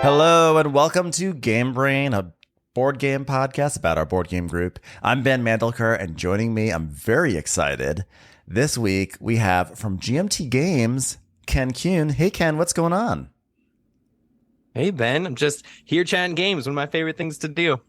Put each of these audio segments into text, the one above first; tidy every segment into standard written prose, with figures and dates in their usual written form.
Hello and welcome to Game Brain, a board game podcast about our board game group. I'm Ben Mandelker, and joining me, I'm very excited. This week we have from GMT Games, Ken Kuhn. Hey Ken, what's going on? Hey Ben, I'm just here chatting games. One of my favorite things to do.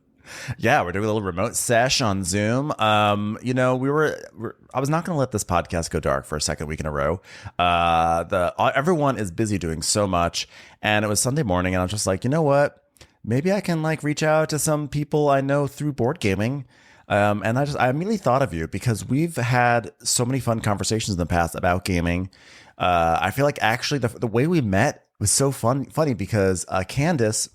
Yeah, we're doing a little remote sesh on Zoom. I was not going to let this podcast go dark for a second week in a row. Everyone is busy doing so much, and it was Sunday morning, and I was just like, you know what? Maybe I can reach out to some people I know through board gaming. And I immediately thought of you because we've had so many fun conversations in the past about gaming. I feel like actually the way we met was so funny because Candace,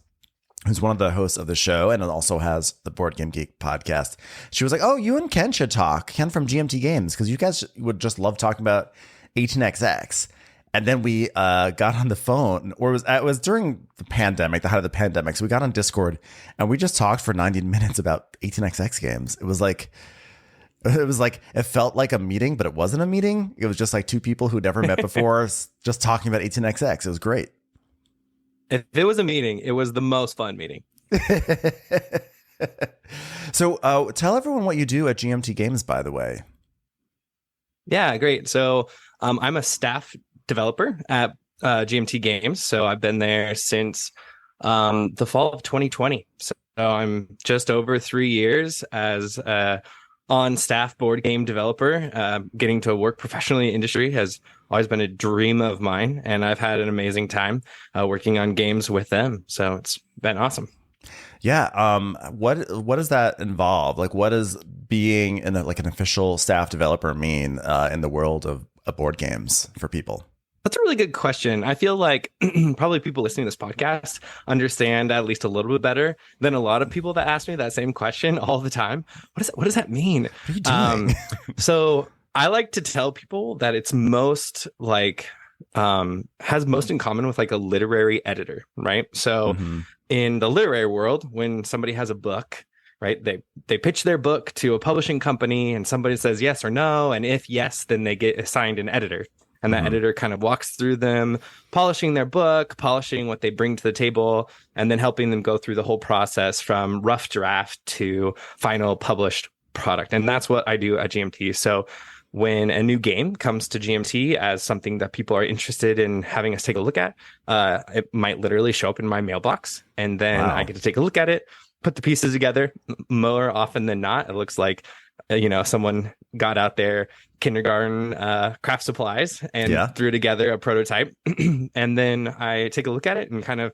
who's one of the hosts of the show and also has the Board Game Geek podcast, she was like, "Oh, you and Ken should talk. Ken from GMT Games, because you guys would just love talking about 18xx." And then we got on the phone, or it was during the pandemic, the height of the pandemic. So we got on Discord and we just talked for 90 minutes about 18xx games. It felt like a meeting, but it wasn't a meeting. It was just like two people who'd never met before just talking about 18xx. It was great. If it was a meeting, it was the most fun meeting. So tell everyone what you do at GMT Games, by the way. Yeah, great. So I'm a staff developer at GMT Games. So I've been there since the fall of 2020. So I'm just over 3 years as on-staff board game developer. Getting to work professionally in industry has always been a dream of mine, and I've had an amazing time working on games with them. So it's been awesome. Yeah. What does that involve? What does being an official staff developer mean in the world of board games for people? That's a really good question. I feel like probably people listening to this podcast understand at least a little bit better than a lot of people that ask me that same question all the time. What does that mean? What are you doing? So I like to tell people that it's most has most in common with a literary editor, right? So in the literary world, when somebody has a book, right, they pitch their book to a publishing company and somebody says yes or no. And if yes, then they get assigned an editor. And that editor kind of walks through them, polishing their book, polishing what they bring to the table, and then helping them go through the whole process from rough draft to final published product. And that's what I do at GMT. So when a new game comes to GMT as something that people are interested in having us take a look at, it might literally show up in my mailbox. And then I get to take a look at it, put the pieces together. More often than not, it looks like someone got out their kindergarten craft supplies and threw together a prototype. And then I take a look at it and kind of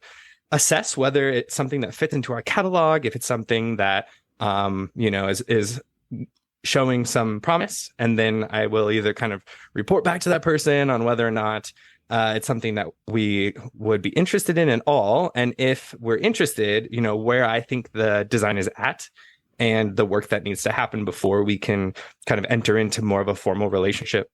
assess whether it's something that fits into our catalog, if it's something that is showing some promise. And then I will either kind of report back to that person on whether or not it's something that we would be interested in at all. And if we're interested, where I think the design is at and the work that needs to happen before we can kind of enter into more of a formal relationship.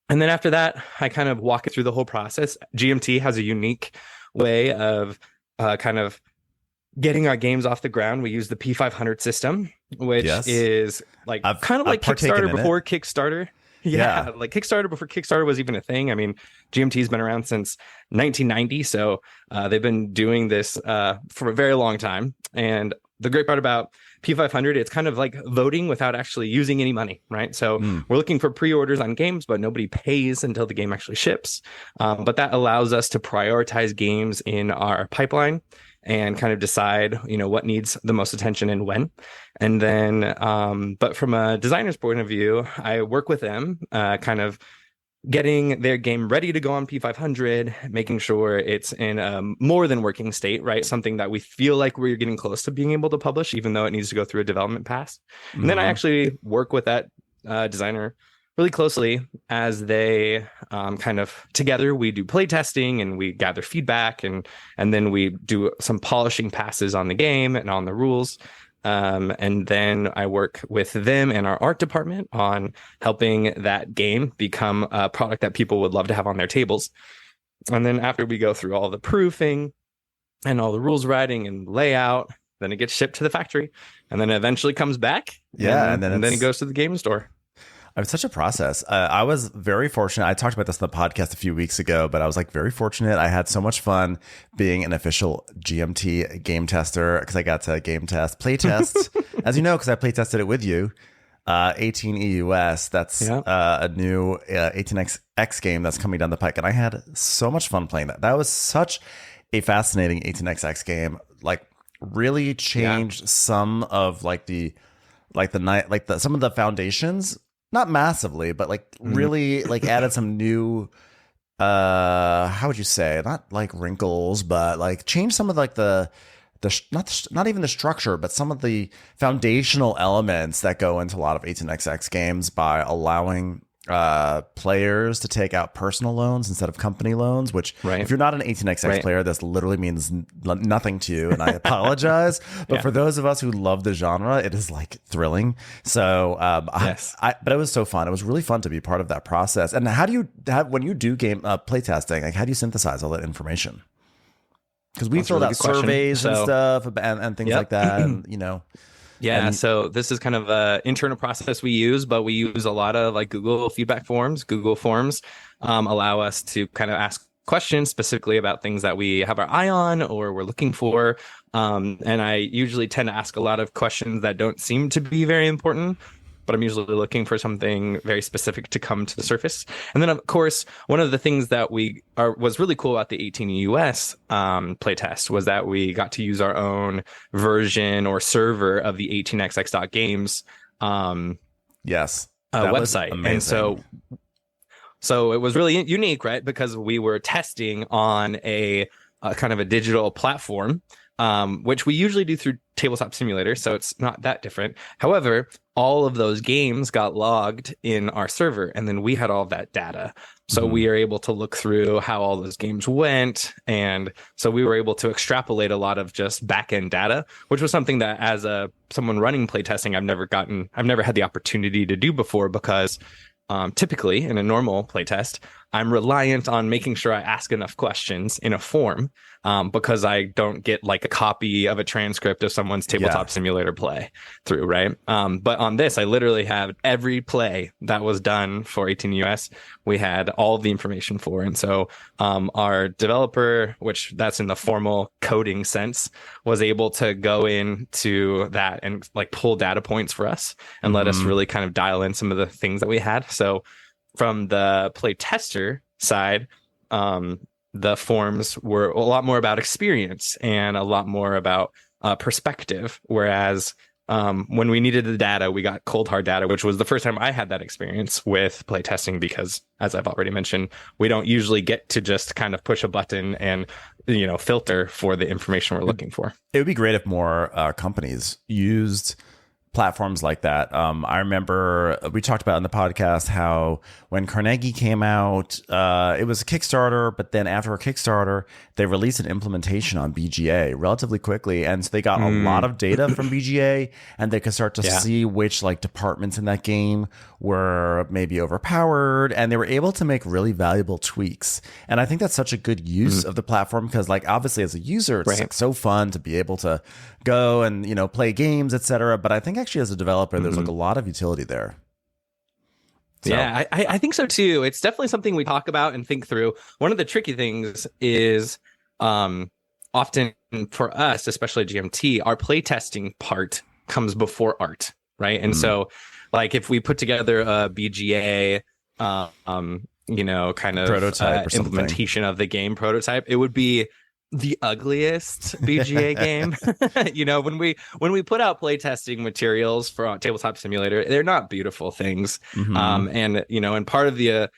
And then after that, I kind of walk it through the whole process. GMT has a unique way of kind of getting our games off the ground. We use the P500 system, which is kind of like Kickstarter before Kickstarter. Yeah, like Kickstarter before Kickstarter was even a thing. I mean, GMT's been around since 1990, so they've been doing this for a very long time. And the great part about P500, it's kind of like voting without actually using any money, right? So we're looking for pre-orders on games, but nobody pays until the game actually ships. But that allows us to prioritize games in our pipeline and kind of decide, what needs the most attention and when. And then, but from a designer's point of view, I work with them, kind of getting their game ready to go on P500, making sure it's in a more than working state, right? Something that we feel like we're getting close to being able to publish, even though it needs to go through a development pass. And then I actually work with that designer really closely as they kind of together, we do play testing and we gather feedback and then we do some polishing passes on the game and on the rules. And then I work with them and our art department on helping that game become a product that people would love to have on their tables. And then after we go through all the proofing and all the rules writing and layout, then it gets shipped to the factory and then it eventually comes back. Yeah. And then it goes to the game store. It's such a process. I was very fortunate. I talked about this on the podcast a few weeks ago, but I was like very fortunate. I had so much fun being an official GMT game tester because I got to play test, as you know, because I play tested it with you. 18 EUS. That's a new 18xx game that's coming down the pike, and I had so much fun playing that. That was such a fascinating 18xx game. Like, really changed some of some of the foundations. Not massively, but like really like added some new how would you say, not like wrinkles, but like changed some of like the not even the structure, but some of the foundational elements that go into a lot of 18xx games by allowing players to take out personal loans instead of company loans, which if you're not an 18xx player, this literally means nothing to you, and I apologize, but for those of us who love the genre, it is like thrilling. So but it was so fun. It was really fun to be part of that process. And how do you when you do game play testing, like how do you synthesize all that information? Because we filled out surveys and stuff and things like that, and you know. Yeah, so this is kind of an internal process we use, but we use a lot of like Google feedback forms. Google Forms allow us to kind of ask questions specifically about things that we have our eye on or we're looking for. And I usually tend to ask a lot of questions that don't seem to be very important, but I'm usually looking for something very specific to come to the surface. And then, of course, one of the things that was really cool about the 18 US playtest was that we got to use our own version or server of the 18xx.games website. And so it was really unique, right? Because we were testing on a kind of a digital platform, which we usually do through Tabletop Simulator, so it's not that different. However, all of those games got logged in our server, and then we had all of that data. So we are able to look through how all those games went, and so we were able to extrapolate a lot of just back-end data, which was something that as someone running playtesting, I've never had the opportunity to do before, because typically in a normal playtest, I'm reliant on making sure I ask enough questions in a form, because I don't get like a copy of a transcript of someone's Tabletop Simulator play through, right? But on this, I literally have every play that was done for 18 US. We had all of the information for, and so our developer, which that's in the formal coding sense, was able to go into that and like pull data points for us and let us really kind of dial in some of the things that we had. So from the play tester side, the forms were a lot more about experience and a lot more about perspective. Whereas when we needed the data, we got cold hard data, which was the first time I had that experience with play testing, because as I've already mentioned, we don't usually get to just kind of push a button and, you know, filter for the information we're looking for. It would be great if more companies used platforms like that. I remember we talked about in the podcast how when Carnegie came out, it was a Kickstarter, but then after a Kickstarter, they released an implementation on BGA relatively quickly. And so they got a lot of data from BGA, and they could start to see which like departments in that game were maybe overpowered, and they were able to make really valuable tweaks. And I think that's such a good use of the platform, because like obviously as a user, it's like so fun to be able to go and, you know, play games, etc. But I think actually as a developer, there's like a lot of utility there. So. Yeah, I think so too. It's definitely something we talk about and think through. One of the tricky things is often for us, especially GMT, our playtesting part comes before art, right? And so like if we put together a BGA you know, kind of prototype or implementation of the game prototype, it would be the ugliest BGA game. You know, when we put out playtesting materials for Tabletop Simulator, they're not beautiful things. And you know, and part of the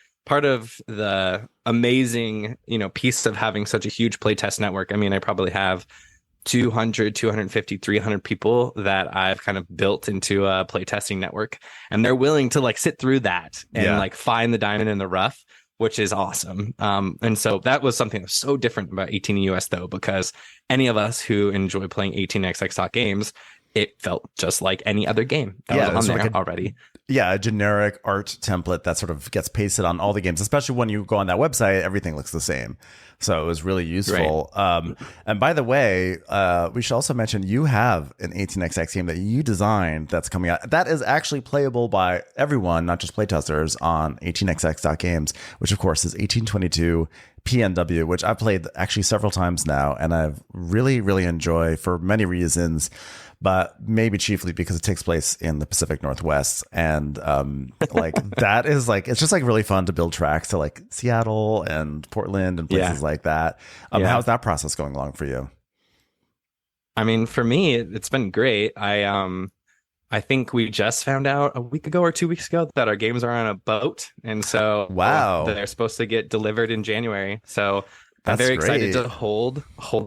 amazing, you know, piece of having such a huge playtest network, I mean, I probably have 200, 250, 300 people that I've kind of built into a playtesting network, and they're willing to like sit through that and like find the diamond in the rough, which is awesome. And so that was something that's so different about 18 US though, because any of us who enjoy playing 18xx games, it felt just like any other game that was on there already. Yeah, a generic art template that sort of gets pasted on all the games, especially when you go on that website, everything looks the same. So it was really useful. Right. And by the way, we should also mention you have an 18xx game that you designed that's coming out. That is actually playable by everyone, not just playtesters, on 18xx.games, which of course is 1822 PNW, which I've played actually several times now, and I've really, really enjoyed for many reasons, but maybe chiefly because it takes place in the Pacific Northwest. And like that is like, it's just like really fun to build tracks to like Seattle and Portland and places like that. How's that process going along for you? I mean, for me, it's been great. I think we just found out a week ago or 2 weeks ago that our games are on a boat. And so wow, they're supposed to get delivered in January. So I'm very excited to hold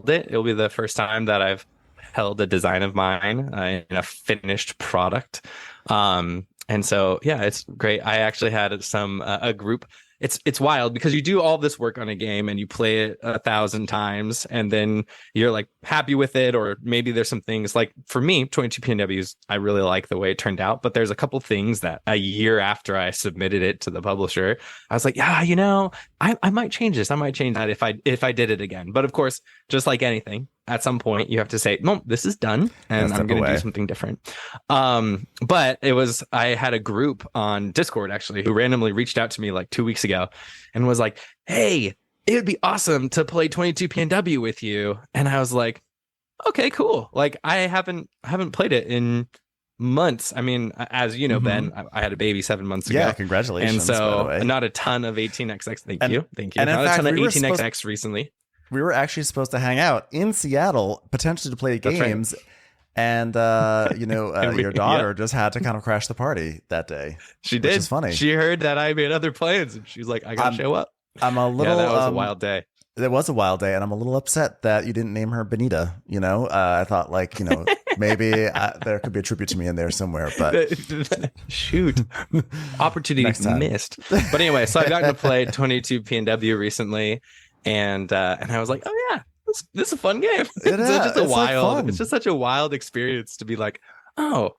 it. It'll be the first time that I've held a design of mine in a finished product. And so, yeah, it's great. I actually had a group. It's wild because you do all this work on a game and you play it 1,000 times and then you're like happy with it, or maybe there's some things like, for me, 22 PNWs, I really like the way it turned out, but there's a couple things that a year after I submitted it to the publisher, I was like, yeah, you know, I might change this. I might change that if I did it again. But of course, just like anything, at some point you have to say, no, this is done and I'm going to do something different. But I had a group on Discord actually who randomly reached out to me like 2 weeks ago and was like, hey, it would be awesome to play 22 PNW with you. And I was like, okay, cool. Like I haven't played it in months. I mean, as you know, Ben, I had a baby 7 months ago. Yeah, congratulations. And so not a ton of 18xx. Thank you. And not in fact, a ton of 18xx recently. We were actually supposed to hang out in Seattle, potentially to play games. Right. And, your daughter just had to kind of crash the party that day. She did. Which is funny. She heard that I made other plans and she's like, I got to show up. I'm a little. That was a wild day. It was a wild day, and I'm a little upset that you didn't name her Benita. I thought maybe there could be a tribute to me in there somewhere, but shoot, opportunity missed. But anyway, so I got to play 22 PNW recently, and I was like, oh yeah, this is a fun game. It's just such a wild experience to be like, oh,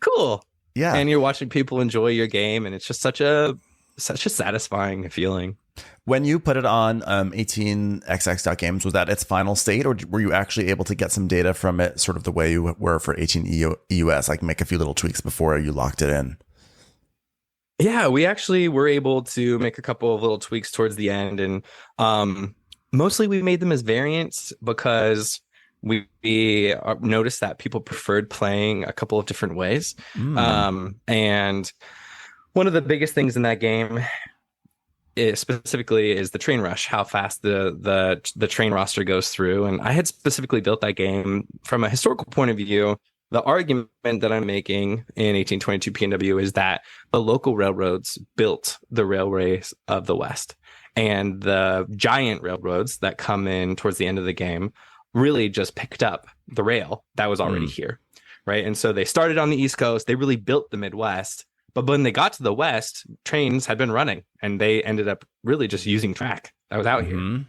cool, yeah. And you're watching people enjoy your game, and it's just such a satisfying feeling. When you put it on 18xx.games, was that its final state, or were you actually able to get some data from it sort of the way you were for 18EUS, like make a few little tweaks before you locked it in? Yeah, we actually were able to make a couple of little tweaks towards the end. And mostly we made them as variants because we noticed that people preferred playing a couple of different ways. And one of the biggest things in that game specifically is the train rush, how fast the train roster goes through. And I had specifically built that game from a historical point of view. The argument that I'm making in 1822 PNW is that the local railroads built the railways of the West, and the giant railroads that come in towards the end of the game really just picked up the rail that was already here, right? And so they started on the East Coast, they really built the Midwest. But when they got to the West, trains had been running and they ended up really just using track that was out here.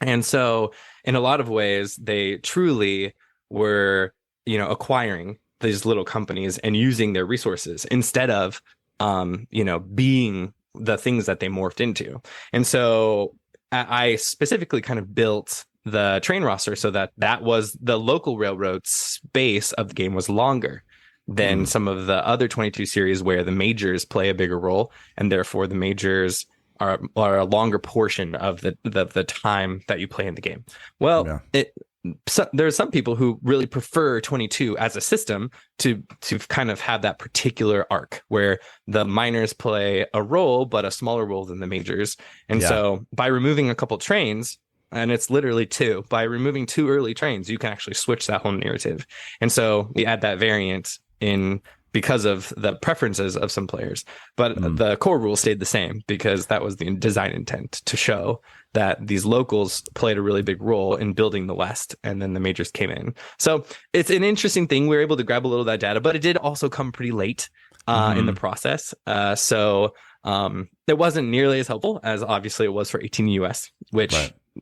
And so in a lot of ways, they truly were, acquiring these little companies and using their resources instead of, being the things that they morphed into. And so I specifically kind of built the train roster so that was the local railroad space of the game was longer than some of the other 22 series where the majors play a bigger role, and therefore the majors are a longer portion of the time that you play in the game. Well, there are some people who really prefer 22 as a system to kind of have that particular arc where the minors play a role, but a smaller role than the majors. And so by removing a couple trains, and it's literally two, by removing two early trains, you can actually switch that whole narrative. And so we add that variant in because of the preferences of some players, but the core rule stayed the same because that was the design intent, to show that these locals played a really big role in building the West, and then the majors came in. So it's an interesting thing. We were able to grab a little of that data, but it did also come pretty late in the process. So it wasn't nearly as helpful as obviously it was for 18 US, which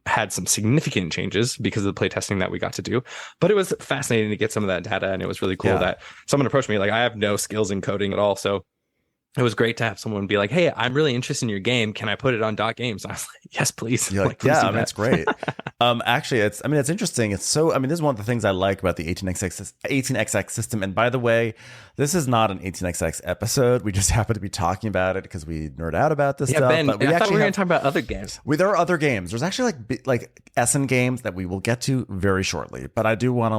had some significant changes because of the playtesting that we got to do. But it was fascinating to get some of that data, and it was really cool that someone approached me like, I have no skills in coding at all, so it was great to have someone be like, hey, I'm really interested in your game. Can I put it on Dot Games? And I was like, yes, please. You're Like, please yeah, do I mean, that. it's great. Actually, it's interesting. It's so, I mean, this is one of the things I like about the 18xx system. And by the way, this is not an 18xx episode. We just happen to be talking about it because we nerd out about this Yeah, stuff. Ben, But we I thought actually we were going have, to talk about other games. there are other games. There's actually like Essen games that we will get to very shortly. But I do want to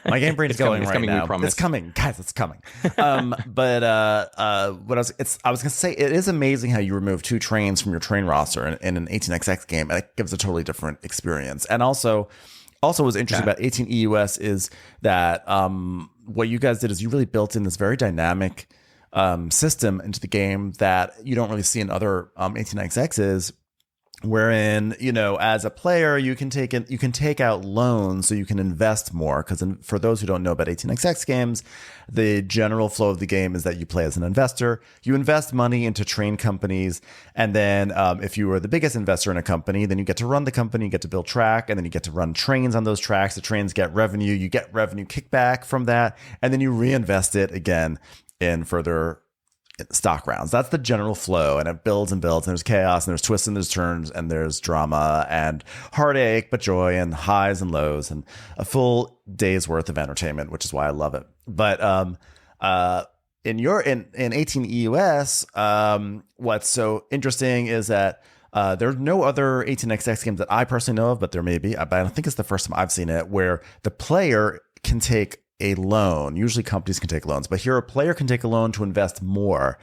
my game brain is going right coming, now. we promise. It's coming, guys. It's coming. What I was gonna say, it is amazing how you remove 2 trains from your train roster in an 18xx game, and it gives a totally different experience. And also what's interesting about 18EUS is that what you guys did is you really built in this very dynamic system into the game that you don't really see in other 18xx's, wherein, as a player, you can take out loans so you can invest more. Because for those who don't know about 18xx games, the general flow of the game is that you play as an investor. You invest money into train companies, and then if you are the biggest investor in a company, then you get to run the company, you get to build track, and then you get to run trains on those tracks. The trains get revenue. You get revenue kickback from that, and then you reinvest it again in further stock rounds. That's the general flow, and it builds and builds, and there's chaos, and there's twists, and there's turns, and there's drama and heartache, but joy, and highs and lows, and a full day's worth of entertainment, which is why I love it. But in 18EUS, what's so interesting is that there's no other 18xx games that I personally know of, but there may be. But I think it's the first time I've seen it where the player can take a loan. Usually companies can take loans, but here a player can take a loan to invest more.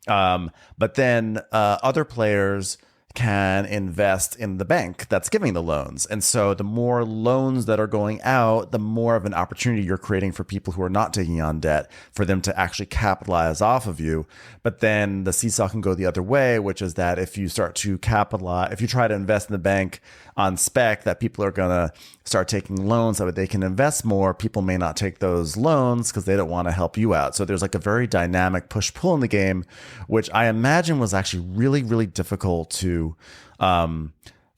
But then other players can invest in the bank that's giving the loans. And so the more loans that are going out, the more of an opportunity you're creating for people who are not taking on debt for them to actually capitalize off of you. But then the seesaw can go the other way, which is that if you start to capitalize, if you try to invest in the bank on spec that people are going to start taking loans so that they can invest more, people may not take those loans because they don't want to help you out. So there's like a very dynamic push-pull in the game, which I imagine was actually really, really difficult to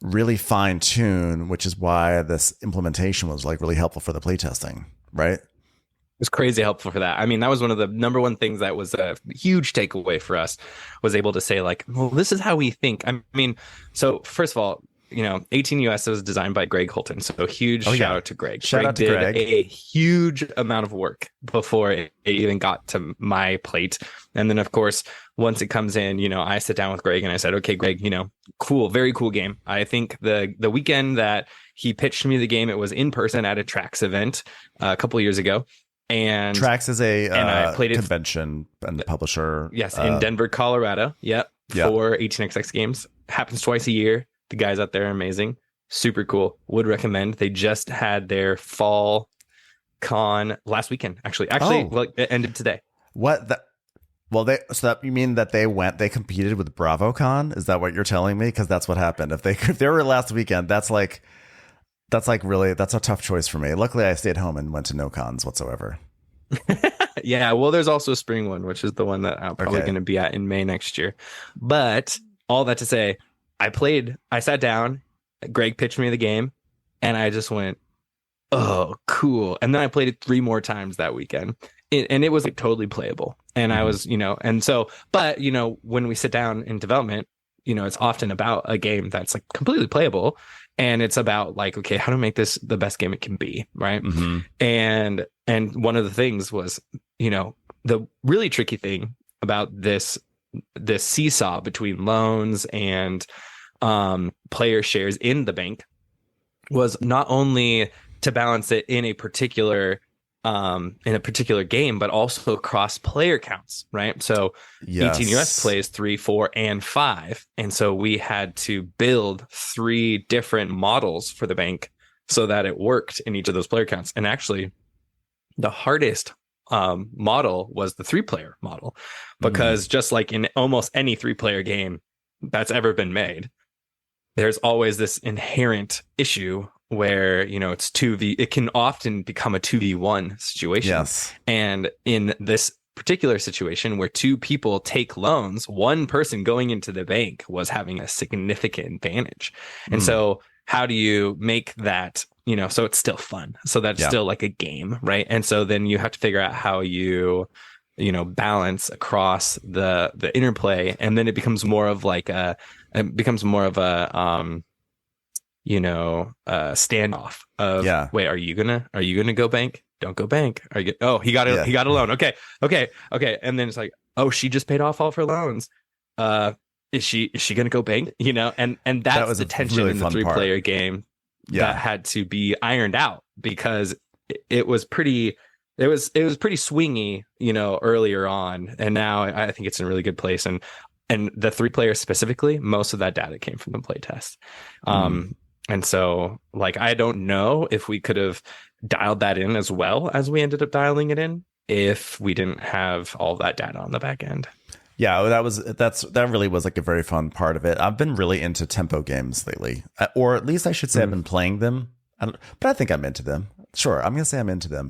really fine-tune, which is why this implementation was like really helpful for the playtesting, right? Was crazy helpful for that. I mean, that was one of the number one things that was a huge takeaway for us, was able to say like, well, this is how we think. I mean, so first of all, 18US was designed by Greg Holton. So huge shout out to Greg. Shout out to Greg. Did a huge amount of work before it even got to my plate. And then of course, once it comes in, I sit down with Greg and I said, okay, Greg, cool, very cool game. I think the weekend that he pitched me the game, it was in person at a Trax event a couple of years ago. And Trax is a I played convention and the publisher. Yes, in Denver, Colorado. Yep. For 18xx games. Happens twice a year. The guys out there are amazing. Super cool. Would recommend. They just had their fall con last weekend, actually. Well, it ended today. What the? Well, you mean that they competed with BravoCon? Is that what you're telling me? Because that's what happened. If they were last weekend, that's a tough choice for me. Luckily, I stayed home and went to no cons whatsoever. Yeah, well, there's also a spring one, which is the one that I'm probably going to be at in May next year. But all that to say, I sat down, Greg pitched me the game, and I just went, oh, cool. And then I played it 3 more times that weekend. And it was like totally playable. And I was, and so, but, when we sit down in development, it's often about a game that's like completely playable. And it's about like, okay, how to make this the best game it can be. Right. Mm-hmm. And one of the things was, the really tricky thing about this seesaw between loans and player shares in the bank was not only to balance it in a particular game, but also across player counts, right? So 18US plays 3, 4, and 5. And so we had to build 3 different models for the bank so that it worked in each of those player counts. And actually the hardest model was the 3-player model, because just like in almost any 3-player game that's ever been made, there's always this inherent issue where, it's 2v, it can often become a 2v1 situation. Yes. And in this particular situation where 2 people take loans, one person going into the bank was having a significant advantage. And so how do you make that, so it's still fun, so that's still like a game, right? And so then you have to figure out how you balance across the interplay, and then it becomes more of like a standoff of, wait, are you gonna go bank? Don't go bank. He got it. He got a loan. Okay. And then it's like, oh, she just paid off all of her loans. Is she gonna go bank? And that was the tension really in the 3-player game that had to be ironed out, because it was pretty swingy, earlier on, and now I think it's in a really good place. And the 3-player specifically, most of that data came from the playtest. And so, like, I don't know if we could have dialed that in as well as we ended up dialing it in if we didn't have all that data on the back end. Yeah, that really was like a very fun part of it. I've been really into tempo games lately, or at least I should say I've been playing them. But I think I'm into them. Sure, I'm going to say I'm into them.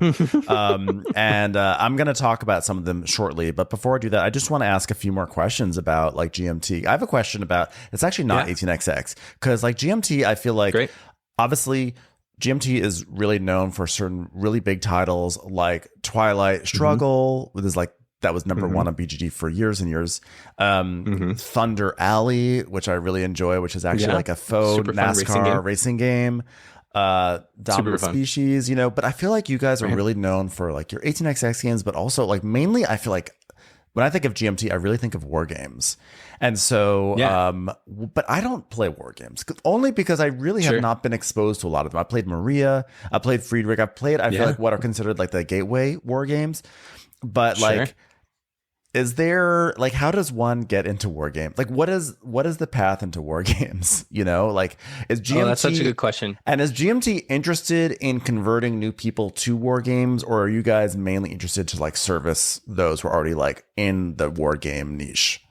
And I'm going to talk about some of them shortly. But before I do that, I just want to ask a few more questions about like GMT. I have a question about, it's actually not 18XX, because like GMT, I feel like obviously GMT is really known for certain really big titles like Twilight Struggle, that was number one on BGG for years and years. Thunder Alley, which I really enjoy, which is actually like a faux NASCAR racing game. Dominant Species, but I feel like you guys are really known for like your 18xx games, but also like mainly I feel like when I think of GMT, I really think of war games. And so, but I don't play war games only because I really have not been exposed to a lot of them. I played Maria, I played Friedrich, I feel like what are considered like the gateway war games, but like, is there like, how does one get into war games? Like what is the path into war games? Like is GMT, that's such a good question. And is GMT interested in converting new people to war games, or are you guys mainly interested to like service those who are already like in the war game niche?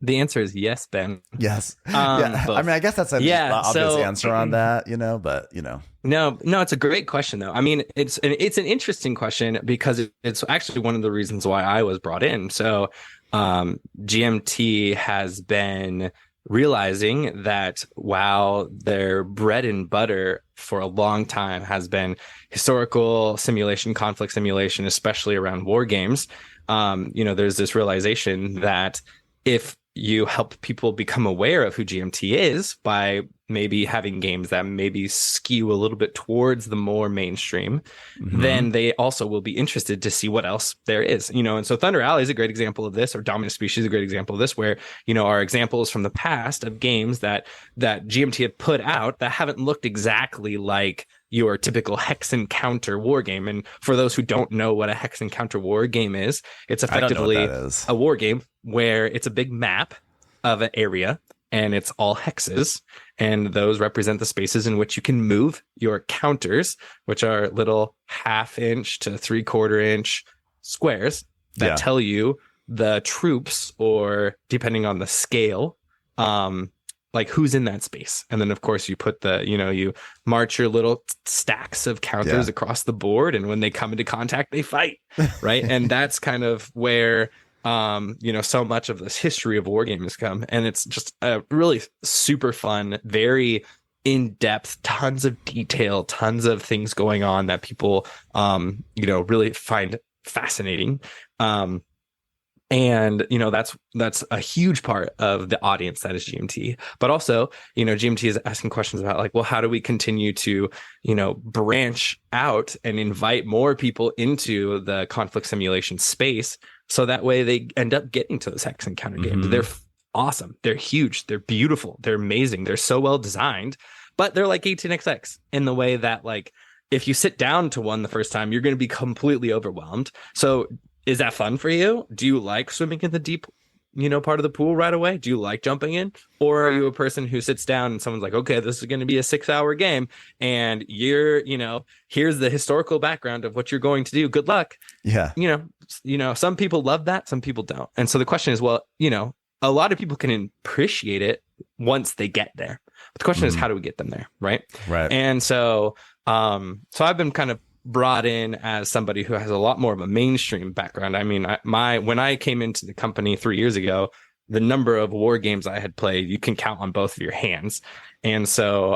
The answer is yes, Ben. Yes. I mean, I guess that's an obvious answer on that, but No, it's a great question though. I mean, it's an interesting question because it's actually one of the reasons why I was brought in. So, GMT has been realizing that while their bread and butter for a long time has been historical simulation, conflict simulation, especially around war games, there's this realization that if you help people become aware of who GMT is by maybe having games that maybe skew a little bit towards the more mainstream, then they also will be interested to see what else there is, and so Thunder Alley is a great example of this, or Dominant Species is a great example of this, where, are examples from the past of games that GMT had put out that haven't looked exactly like your typical hex encounter war game. And for those who don't know what a hex encounter war game is, it's effectively a war game where it's a big map of an area and it's all hexes, and those represent the spaces in which you can move your counters, which are little 1/2 inch to 3/4 inch squares that tell you the troops, or depending on the scale, like who's in that space. And then of course you put you march your little stacks of counters across the board, and when they come into contact, they fight. Right. And that's kind of where, so much of this history of war games come. And it's just a really super fun, very in-depth, tons of detail, tons of things going on that people, really find fascinating. And that's a huge part of the audience that is GMT. But also, GMT is asking questions about like, well, how do we continue to, branch out and invite more people into the conflict simulation space, so that way they end up getting to those hex encounter games. They're awesome. They're huge. They're beautiful. They're amazing. They're so well designed, but they're like 18xx in the way that, like, if you sit down to one the first time, you're going to be completely overwhelmed. So is that fun for you? Do you like swimming in the deep, part of the pool right away? Do you like jumping in? Or are you a person who sits down and someone's like, okay, this is going to be a 6-hour game, and you're, here's the historical background of what you're going to do. Good luck. Yeah. Some people love that. Some people don't. And so the question is, well, a lot of people can appreciate it once they get there. But the question is, how do we get them there? Right. Right. And so, so I've been kind of brought in as somebody who has a lot more of a mainstream background. I mean, when I came into the company 3 years ago, the number of war games I had played, you can count on both of your hands. And so,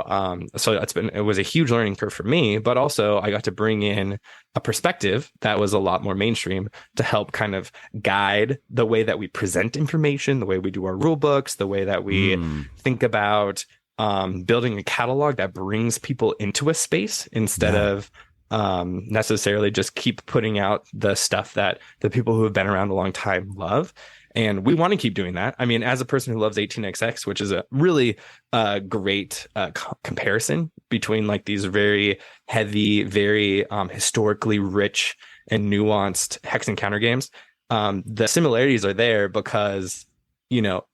it was a huge learning curve for me, but also I got to bring in a perspective that was a lot more mainstream to help kind of guide the way that we present information, the way we do our rule books, the way that we think about building a catalog that brings people into a space instead of necessarily just keep putting out the stuff that the people who have been around a long time love. And we want to keep doing that. I mean, as a person who loves 18xx, which is a really great comparison between like these very heavy, very historically rich and nuanced hex and counter games, the similarities are there because, you know,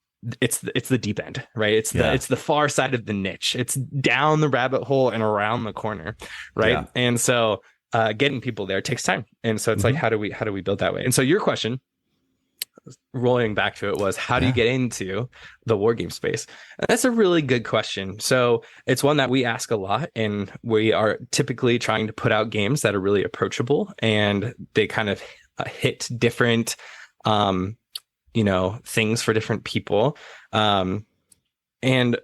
it's the deep end, right? It's the far side of the niche. It's down the rabbit hole and around the corner, right? Yeah. And so getting people there takes time. And so it's like, how do we build that way? And so your question, rolling back to it, was how do you get into the war game space? And that's a really good question. So it's one that we ask a lot, and we are typically trying to put out games that are really approachable and they kind of hit different things for different people. And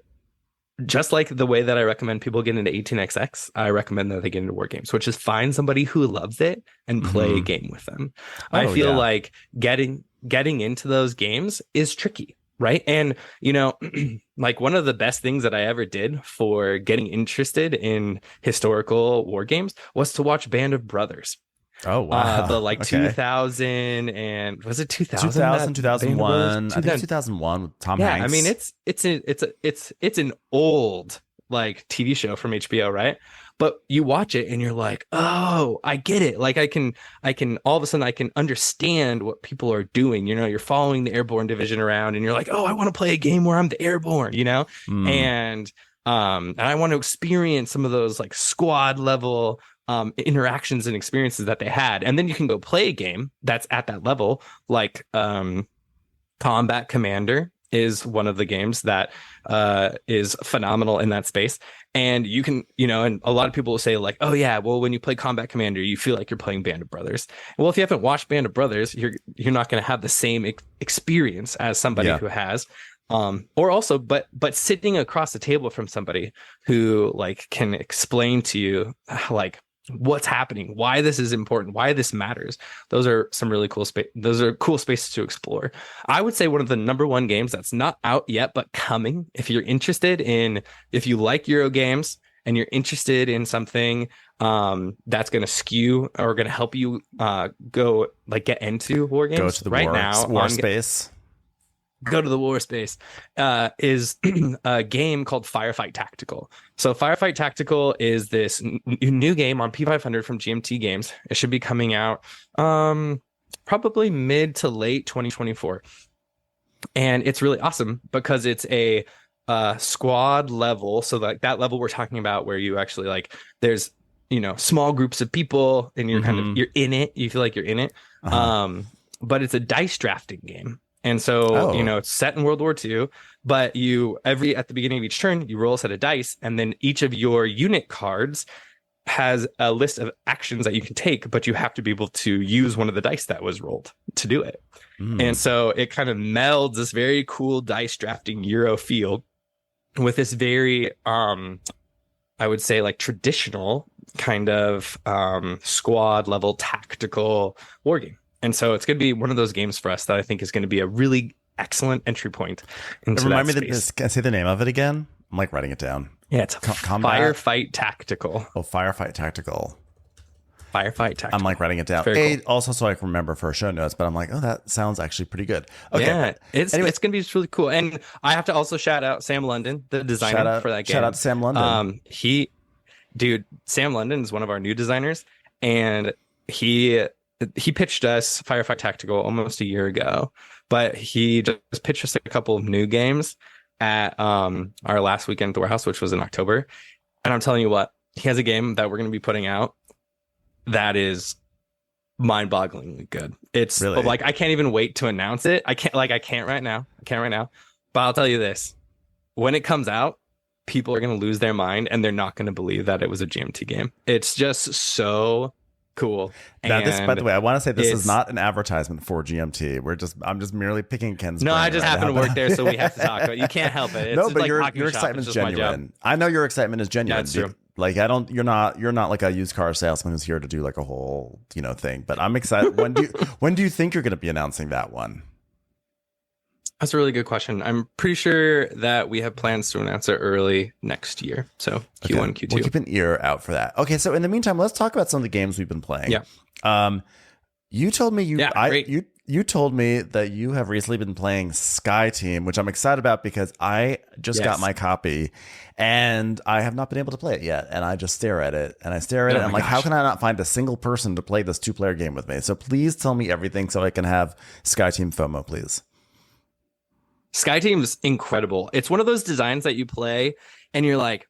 just like the way that I recommend people get into 18xx, I recommend that they get into war games, which is find somebody who loves it and play a game with them. I feel like getting into those games is tricky, right? And, you know, like one of the best things that I ever did for getting interested in historical war games was to watch Band of Brothers. Oh, wow. The 2000 and was it 2000? 2001. I think 2001 with Tom Hanks. I mean, it's an old like TV show from HBO, right? But you watch it and you're like, oh, I get it. Like I can all of a sudden I can understand what people are doing. You know, you're following the airborne division around and you're like, oh, I want to play a game where I'm the airborne, you know? And I want to experience some of those like squad level interactions and experiences that they had. And then you can go play a game that's at that level, like Combat Commander is one of the games that is phenomenal in that space. And you can, you know, and a lot of people will say like, oh yeah, well, when you play Combat Commander, you feel like you're playing Band of Brothers. Well, if you haven't watched Band of Brothers, you're not going to have the same experience as somebody who has. Or also, but sitting across the table from somebody who like can explain to you like what's happening, why this is important, why this matters. Those are some really cool those are cool spaces to explore. I would say one of the number one games that's not out yet but coming, if you're interested in, if you like Euro games and you're interested in something that's going to skew or going to help you go like get into war games, go to the right now war space. Go to the war space is a game called Firefight Tactical. So Firefight Tactical is this new game on P500 from GMT Games. It should be coming out probably mid to late 2024. And it's really awesome because it's a squad level. So like that level we're talking about where you actually like there's, you know, small groups of people and you're kind of, you're in it. You feel like you're in it. But it's a dice drafting game. And so, you know, it's set in World War II, but at the beginning of each turn, you roll a set of dice, and then each of your unit cards has a list of actions that you can take, but you have to be able to use one of the dice that was rolled to do it. And so it kind of melds this very cool dice drafting Euro feel with this very, I would say like traditional kind of squad level tactical war game. And so it's going to be one of those games for us that I think is going to be a really excellent entry point into Remind that me, space. Can I say the name of it again? I'm like writing it down. Yeah, it's Firefight Tactical. Oh, Firefight Tactical. Firefight Tactical. I'm like writing it down. Cool. Also, so I can remember for show notes, but I'm like, oh, that sounds actually pretty good. Okay. Yeah, it's going to be just really cool. And I have to also shout out Sam London, the designer for that game. Shout out to Sam London. Sam London is one of our new designers, and he pitched us Firefight Tactical almost a year ago, but he just pitched us a couple of new games at our last weekend at the warehouse, which was in October. And I'm telling you what, he has a game that we're going to be putting out that is mind-bogglingly good. It's really? Like I can't even wait to announce it. I can't right now. But I'll tell you this: when it comes out, people are going to lose their mind and they're not going to believe that it was a GMT game. It's just so Cool. Now, this, by the way, I want to say this is it's- not an advertisement for GMT. I'm just merely picking Ken's No, brain I just right happen now, to work but- there, so we have to talk about it. You can't help it. It's No, just but like your hockey shop. It's excitement's just my job. genuine. I know your excitement is genuine. That's true. Like you're not like a used car salesman who's here to do like a whole, thing. But I'm excited. When do you think you're going to be announcing that one? That's a really good question. I'm pretty sure that we have plans to announce it early next year. So Q1, Q2. We'll keep an ear out for that. Okay, so in the meantime, let's talk about some of the games we've been playing. Yeah. You told me great. you told me that you have recently been playing Sky Team, which I'm excited about because I just got my copy and I have not been able to play it yet. And I just stare at it and I'm like, how can I not find a single person to play this 2-player game with me? So please tell me everything so I can have Sky Team FOMO, please. Sky Team's incredible. It's one of those designs that you play and you're like,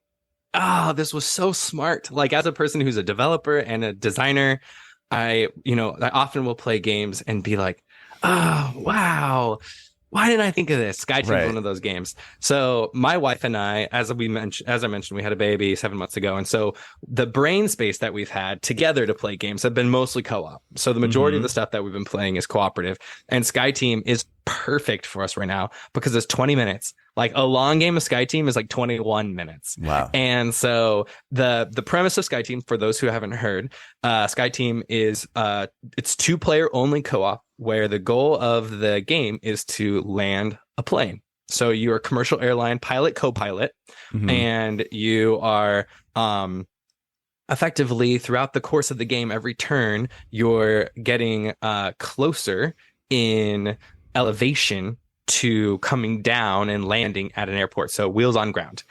this was so smart. Like, as a person who's a developer and a designer, I often will play games and be like, oh, wow, why didn't I think of this? Sky Team's one of those games. So my wife and I, as I mentioned, we had a baby 7 months ago. And so the brain space that we've had together to play games have been mostly co-op. So the majority of the stuff that we've been playing is cooperative. And Sky Team is perfect for us right now because it's 20 minutes. Like, a long game of Sky Team is like 21 minutes. Wow. And so the premise of Sky Team, for those who haven't heard, Sky Team is it's 2-player only co-op, where the goal of the game is to land a plane. So you're a commercial airline pilot, co-pilot, and you are effectively, throughout the course of the game, every turn, you're getting closer in elevation to coming down and landing at an airport. So wheels on ground.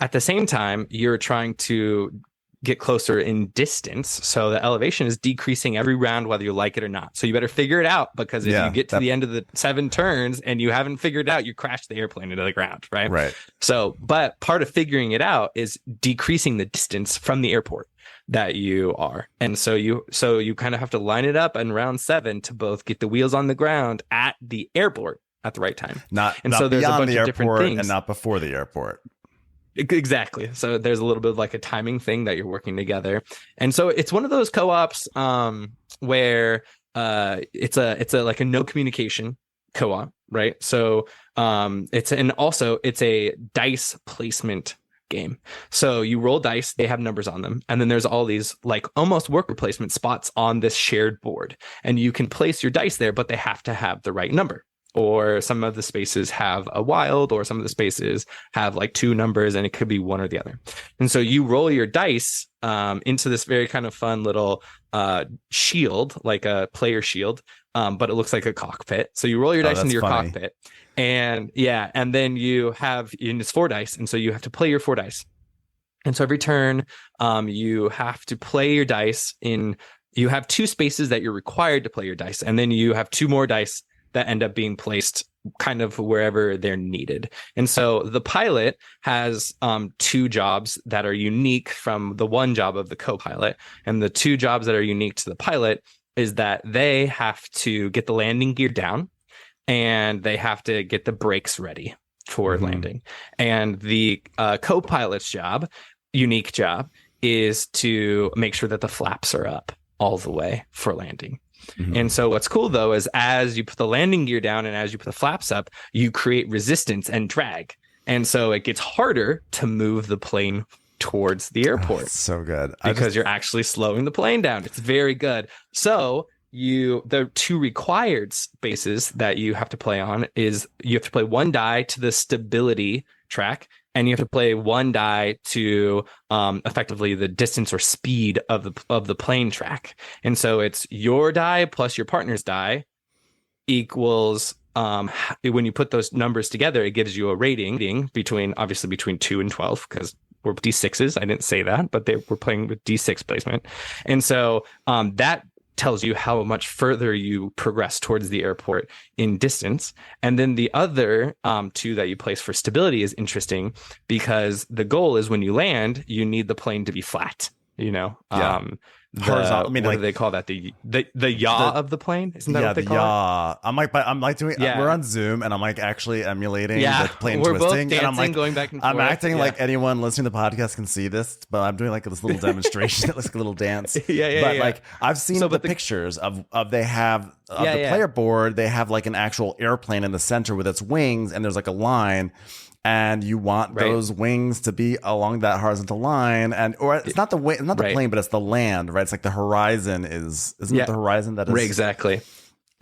At the same time, you're trying to get closer in distance. So the elevation is decreasing every round, whether you like it or not. So you better figure it out, because if you get to the end of the 7 turns and you haven't figured it out, you crash the airplane into the ground, right? Right. So, but part of figuring it out is decreasing the distance from the airport that you are. And so you kind of have to line it up in round 7 to both get the wheels on the ground at the airport at the right time. Not so there's beyond a bunch the of different airport things. and not before the airport. Exactly. So there's a little bit of like a timing thing that you're working together. And so it's one of those co-ops where it's a like a no communication co-op, right? So it's a dice placement game. So you roll dice, they have numbers on them, and then there's all these like almost worker placement spots on this shared board, and you can place your dice there, but they have to have the right number. Or some of the spaces have a wild, or some of the spaces have like 2 numbers, and it could be one or the other. And so you roll your dice into this very kind of fun little shield, like a player shield, but it looks like a cockpit. So you roll your dice into your cockpit, and then it's 4 dice, and so you have to play your 4 dice. And so every turn, you have to play your dice in. You have 2 spaces that you're required to play your dice, and then you have 2 more dice that end up being placed kind of wherever they're needed. And so the pilot has 2 jobs that are unique from the one job of the co-pilot. And the 2 jobs that are unique to the pilot is that they have to get the landing gear down, and they have to get the brakes ready for landing. And the co-pilot's unique job, is to make sure that the flaps are up all the way for landing. And so what's cool, though, is as you put the landing gear down and as you put the flaps up, you create resistance and drag. And so it gets harder to move the plane towards the airport. So good. Because you're actually slowing the plane down. It's very good. So the 2 required spaces that you have to play on is you have to play 1 die to the stability track, and you have to play 1 die to effectively the distance or speed of the plane track. And so it's your die plus your partner's die equals when you put those numbers together, it gives you a rating between 2 and 12, because we're D6s. I didn't say that, but we're playing with D6 placement. And so that tells you how much further you progress towards the airport in distance. And then the other 2 that you place for stability is interesting, because the goal is when you land, you need the plane to be flat, horizontal. I mean, what like do they call that? The yaw of the plane? Isn't that what they call it? I'm like doing. We're on Zoom, and I'm like actually emulating the plane we're twisting, both dancing, and I'm like going back and forth. I'm acting like anyone listening to the podcast can see this, but I'm doing like this little demonstration, like a little dance. But like I've seen the pictures of they have the player board. They have like an actual airplane in the center with its wings, and there's like a line. And you want those wings to be along that horizontal line, or it's not the plane, but it's the land, right? It's like the horizon isn't it the horizon that is exactly.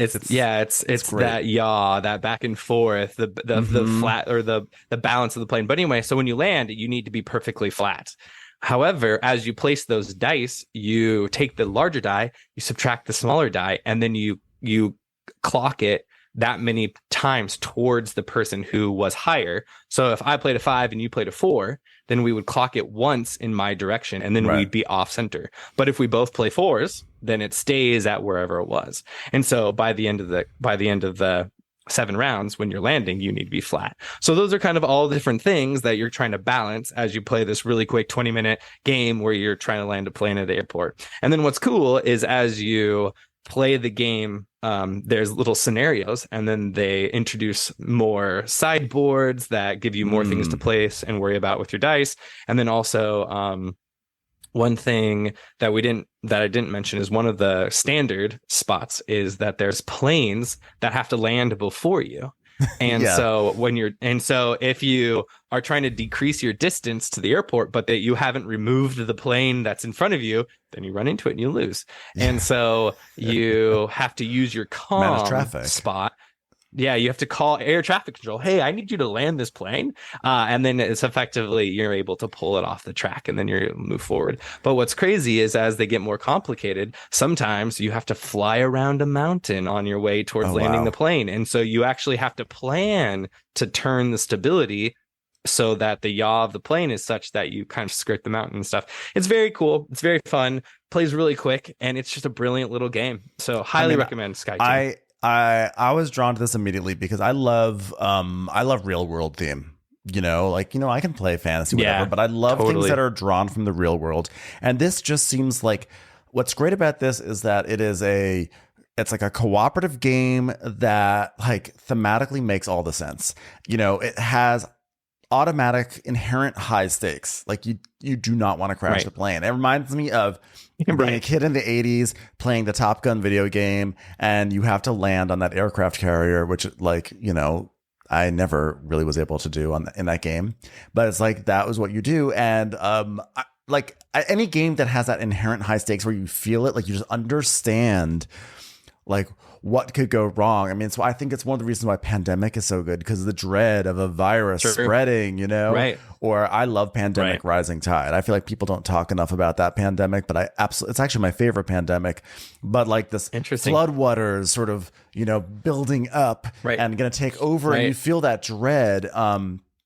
It's that yaw, that back and forth, the flat or the balance of the plane. But anyway, so when you land, you need to be perfectly flat. However, as you place those dice, you take the larger die, you subtract the smaller die, and then you clock it that many times towards the person who was higher. So if I played a 5 and you played a 4, then we would clock it once in my direction, and then we'd be off center. But if we both play 4s, then it stays at wherever it was. And so by the end of the 7 rounds, when you're landing, you need to be flat. So those are kind of all different things that you're trying to balance as you play this really quick 20-minute game where you're trying to land a plane at the airport. And then what's cool is as you play the game, there's little scenarios, and then they introduce more sideboards that give you more things to place and worry about with your dice. And then also one thing that I didn't mention is one of the standard spots is that there's planes that have to land before you. And so if you are trying to decrease your distance to the airport, but that you haven't removed the plane that's in front of you, then you run into it and you lose. And so you have to use your comm spot. Yeah, you have to call air traffic control. Hey, I need you to land this plane. And then it's effectively, you're able to pull it off the track, and then you move forward. But what's crazy is as they get more complicated, sometimes you have to fly around a mountain on your way towards landing the plane. And so you actually have to plan to turn the stability so that the yaw of the plane is such that you kind of skirt the mountain and stuff. It's very cool. It's very fun. Plays really quick, and it's just a brilliant little game. So highly recommend Sky Team. I was drawn to this immediately because I love real world theme. I can play fantasy, whatever, but I love things that are drawn from the real world. And this just seems like what's great about this is that it's like a cooperative game that like thematically makes all the sense. It has automatic inherent high stakes. Like you do not want to crash the plane. It reminds me of being a kid in the 80s playing the Top Gun video game, and you have to land on that aircraft carrier, which I never really was able to do in that game, but it's like that was what you do. And any game that has that inherent high stakes where you feel it, like you just understand like what could go wrong. I mean, so I think it's one of the reasons why Pandemic is so good, because of the dread of a virus spreading, or I love Pandemic Rising Tide. I feel like people don't talk enough about that Pandemic, but it's actually my favorite Pandemic. But like this floodwaters sort of, building up and going to take over, and you feel that dread.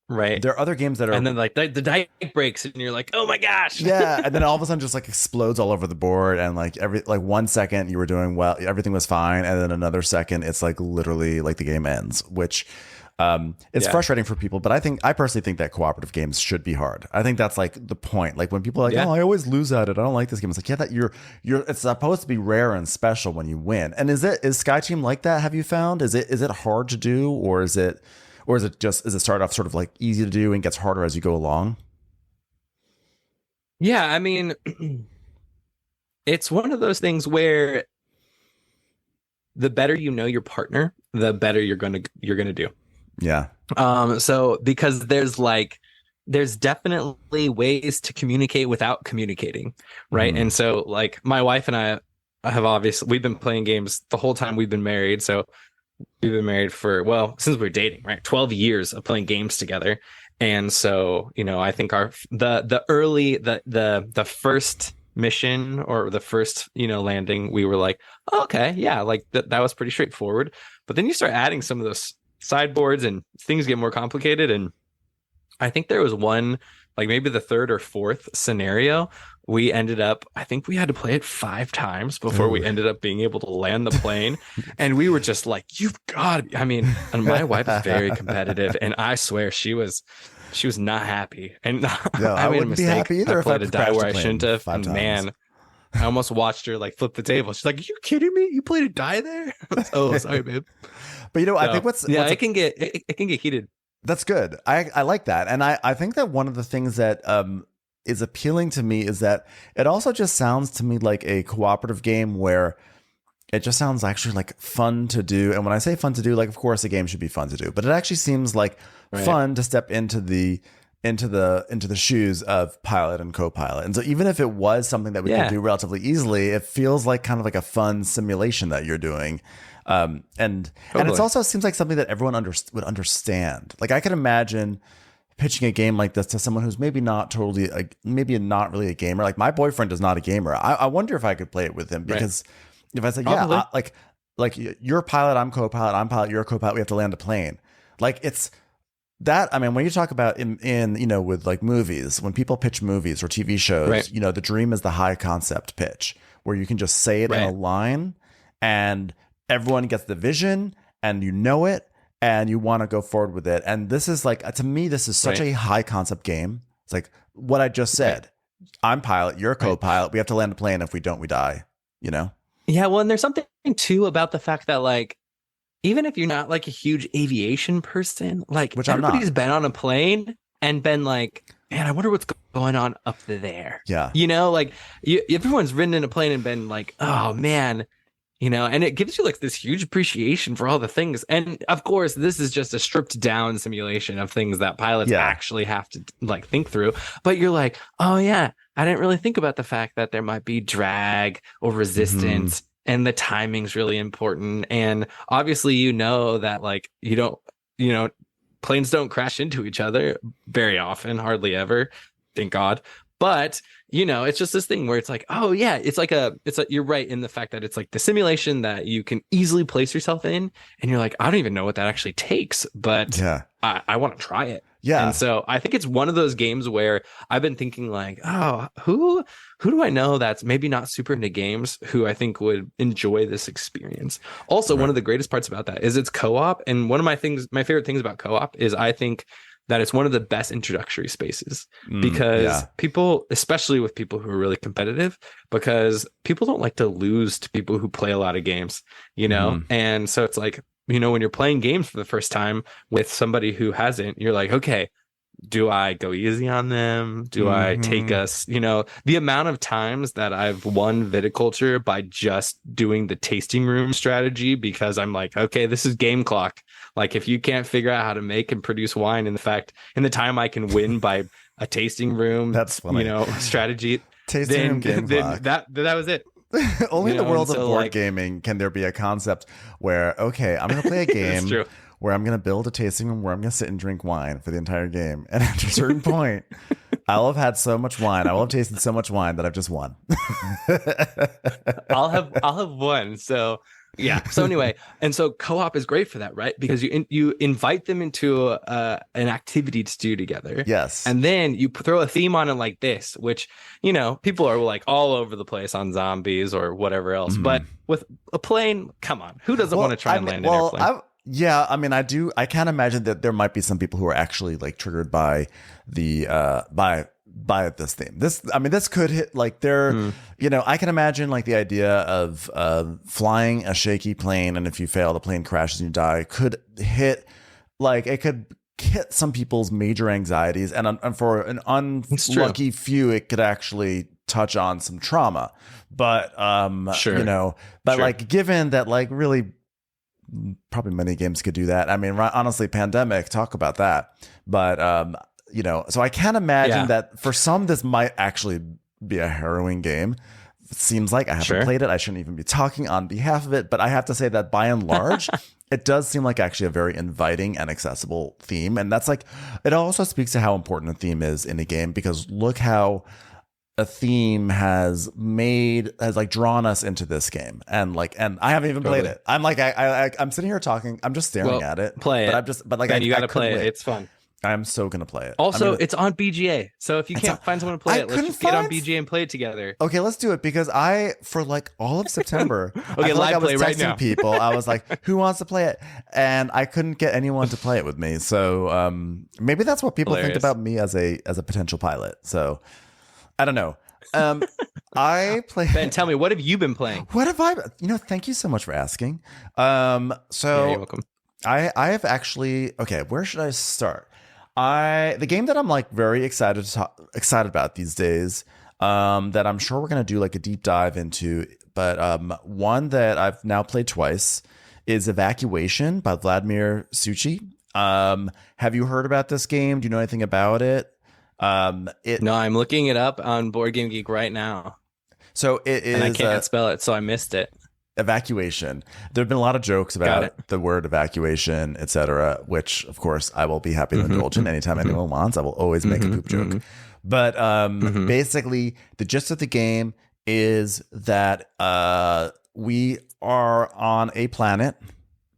There are other games that are, and then like the dike breaks, and you're like, oh my gosh, and then all of a sudden just like explodes all over the board, and like 1 second you were doing well, everything was fine, and then another second it's like literally like the game ends, which it's frustrating for people. But I personally think that cooperative games should be hard. I think that's like the point. Like when people are like, oh, I always lose at it, I don't like this game. It's like, that you're it's supposed to be rare and special when you win. And is Sky Team like that? Have you found is it hard to do, or is it start off sort of like easy to do and gets harder as you go along? Yeah, I mean, it's one of those things where the better you know your partner, the better you're gonna do. Yeah. So because there's definitely ways to communicate without communicating, right? And so like my wife and I we've been playing games the whole time we've been married. So we've been married for, since we were dating, right? 12 years of playing games together. And so, I think the first mission or the first, landing, we were like, oh, okay, yeah, like that was pretty straightforward. But then you start adding some of those sideboards and things get more complicated. And I think there was one, like maybe the third or fourth scenario, we ended up, I think we had to play it 5 times before we ended up being able to land the plane. And we were just like, you've got to, and my wife is very competitive, and I swear she was not happy. And I wouldn't be happy either I played a die where I shouldn't have. And man, I almost watched her like flip the table. She's like, "Are you kidding me? You played a die there?" Oh, sorry, babe. But you know, So, I think it can get heated. That's good. I like that. And I think that one of the things that is appealing to me is that it also just sounds to me like a cooperative game where it just sounds actually like fun to do. And when I say fun to do, like, of course a game should be fun to do, but it actually seems like fun to step into the shoes of pilot and co-pilot. And so even if it was something that we could do relatively easily, it feels like kind of like a fun simulation that you're doing. And it also seems like something that everyone would understand. Like I could imagine pitching a game like this to someone who's maybe not totally, maybe not really a gamer. Like my boyfriend is not a gamer. I wonder if I could play it with him because if I said, like you're pilot, I'm co-pilot, I'm pilot, you're co-pilot, we have to land a plane. Like it's that, I mean, when you talk about in you know, with like movies, when people pitch movies or TV shows, you know, the dream is the high concept pitch where you can just say it in a line and everyone gets the vision and you know it and you want to go forward with it. And this is like, to me, this is such a high concept game. It's like what I just said. I'm pilot, you're co-pilot. We have to land a plane. If we don't, we die, you know? Yeah. Well, and there's something too about the fact that like, even if you're not like a huge aviation person, like which everybody's been on a plane and been like, man, I wonder what's going on up there. Yeah. You know, like everyone's ridden in a plane and been like, oh man, you know, and it gives you like this huge appreciation for all the things. And of course, this is just a stripped down simulation of things that pilots actually have to like think through. But you're like, oh yeah, I didn't really think about the fact that there might be drag or resistance. And the timing's really important. And obviously, you know, that like planes don't crash into each other very often, hardly ever. Thank God. But, you know, it's just this thing where it's like, oh, yeah, it's like you're right in the fact that it's like the simulation that you can easily place yourself in. And you're like, I don't even know what that actually takes, but I want to try it. Yeah. And so I think it's one of those games where I've been thinking like, oh, who do I know that's maybe not super into games who I think would enjoy this experience? Also, one of the greatest parts about that is it's co-op. And one of my favorite things about co-op is I think that it's one of the best introductory spaces because people, especially with people who are really competitive, because people don't like to lose to people who play a lot of games, you know? And so it's like, you know, when you're playing games for the first time with somebody who hasn't, you're like, okay, do I go easy on them? Do I take us, you know, the amount of times that I've won viticulture by just doing the tasting room strategy because I'm like, okay, this is game clock. Like if you can't figure out how to make and produce wine in the time I can win by a tasting room, that's funny. You know, strategy, tasting room game clock. That was it. Only in the world of board gaming can there be a concept where, okay, I'm going to play a game where I'm going to build a tasting room where I'm going to sit and drink wine for the entire game. And after a certain point, I'll have had so much wine. I will have tasted so much wine that I've just won. I'll have won. So yeah. So anyway, and so co-op is great for that, right? Because you invite them into an activity to do together. Yes. And then you throw a theme on it like this, which, you know, people are like all over the place on zombies or whatever else. But with a plane, come on, who doesn't want to try and land an airplane? Yeah, I mean, I do. I can't imagine that there might be some people who are actually like triggered by the by this theme. This could hit like you know, I can imagine like the idea of flying a shaky plane, and if you fail, the plane crashes and you die. Could hit like it could hit some people's major anxieties, and for an unlucky few, it could actually touch on some trauma. But you know, but like given that like really. Probably many games could do that. I mean, honestly, Pandemic, talk about that. But, you know, so I can't imagine that for some, this might actually be a harrowing game. It seems like I haven't played it. I shouldn't even be talking on behalf of it. But I have to say that by and large, it does seem like actually a very inviting and accessible theme. And that's like, it also speaks to how important a theme is in a game, because look how a theme has drawn us into this game, and I haven't even played it. I'm like, I'm sitting here talking. I'm just staring at it. Play it. But you got to play it. It's fun. I'm so gonna play it. Also, it's on BGA. So if you can't find someone to play it, let's just get on BGA and play it together. Okay, let's do it, because for like all of September, okay, I was texting people. I was like, who wants to play it? And I couldn't get anyone to play it with me. So maybe that's what people think about me as a potential pilot. So I don't know. I play. Ben, tell me, what have you been playing? What have I? Thank you so much for asking. So Yeah, you're welcome. I have actually. Okay, where should I start? The game that I'm like very excited about these days. That I'm sure we're gonna do like a deep dive into. But one that I've now played twice is Evacuation by Vladimir Suchi. Have you heard about this game? Do you know anything about it? No, I'm looking it up on Board Game Geek right now. So it is, and I can't spell it, so I missed it. Evacuation. There have been a lot of jokes about the word evacuation, etc., which, of course, I will be happy to indulge in anytime anyone wants. I will always make a poop joke. But basically, the gist of the game is that we are on a planet.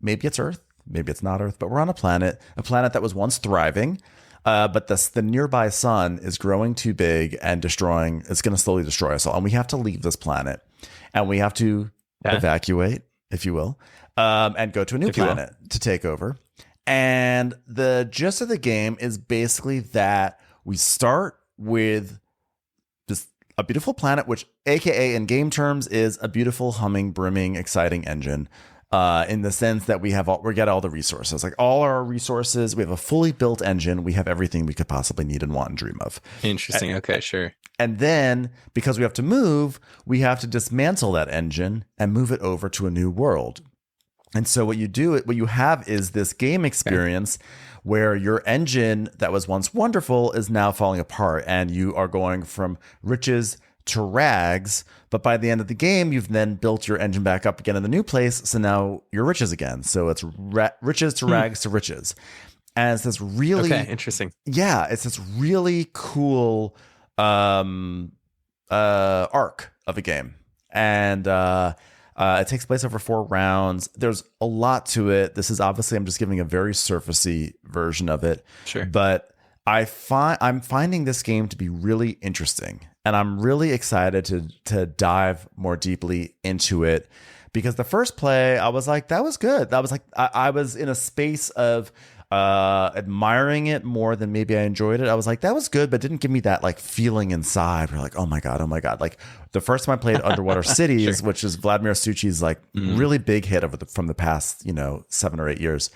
Maybe it's Earth, maybe it's not Earth, but we're on a planet that was once thriving. But the nearby sun is growing too big and it's going to slowly destroy us all. And we have to leave this planet and we have to evacuate, if you will, and go to a new planet to take over. And the gist of the game is basically that we start with a beautiful planet, which AKA in game terms is a beautiful, humming, brimming, exciting engine. In the sense that we get all the resources, like all our resources. We have a fully built engine. We have everything we could possibly need and want and dream of. Interesting. Okay, sure. And then because we have to move, we have to dismantle that engine and move it over to a new world. And so what you have is this game experience where your engine that was once wonderful is now falling apart and you are going from riches to rags, but by the end of the game, you've then built your engine back up again in the new place. So now you're riches again. So it's riches to rags to riches. And it's this really interesting. Yeah, it's this really cool arc of a game. And it takes place over 4 rounds. There's a lot to it. This is obviously, I'm just giving a very surfacey version of it. Sure. But I'm finding this game to be really interesting. And I'm really excited to dive more deeply into it because the first play, I was like, that was good. That was like, I was in a space of admiring it more than maybe I enjoyed it. I was like, that was good, but didn't give me that like feeling inside. We're like, oh my God. Like the first time I played Underwater Cities, which is Vladimir Suchi's like really big hit from the past, 7 or 8 years.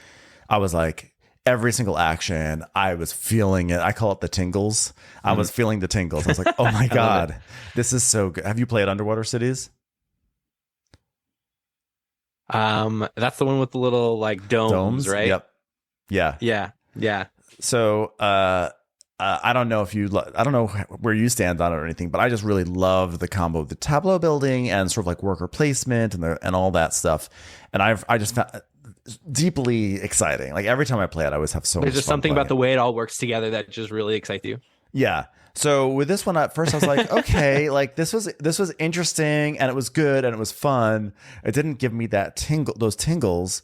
I was like, every single action, I was feeling it. I call it the tingles. I was feeling the tingles. I was like, oh my God, this is so good. Have you played Underwater Cities? That's the one with the little like domes, right? Yep. Yeah. So, I don't know I don't know where you stand on it or anything, but I just really love the combo of the tableau building and sort of like worker placement and all that stuff. And I just found deeply exciting. Like every time I play it, I always have so much fun. There's just something about the way it all works together that just really excites you. Yeah. So with this one at first I was like, okay, like this was interesting and it was good and it was fun. It didn't give me those tingles.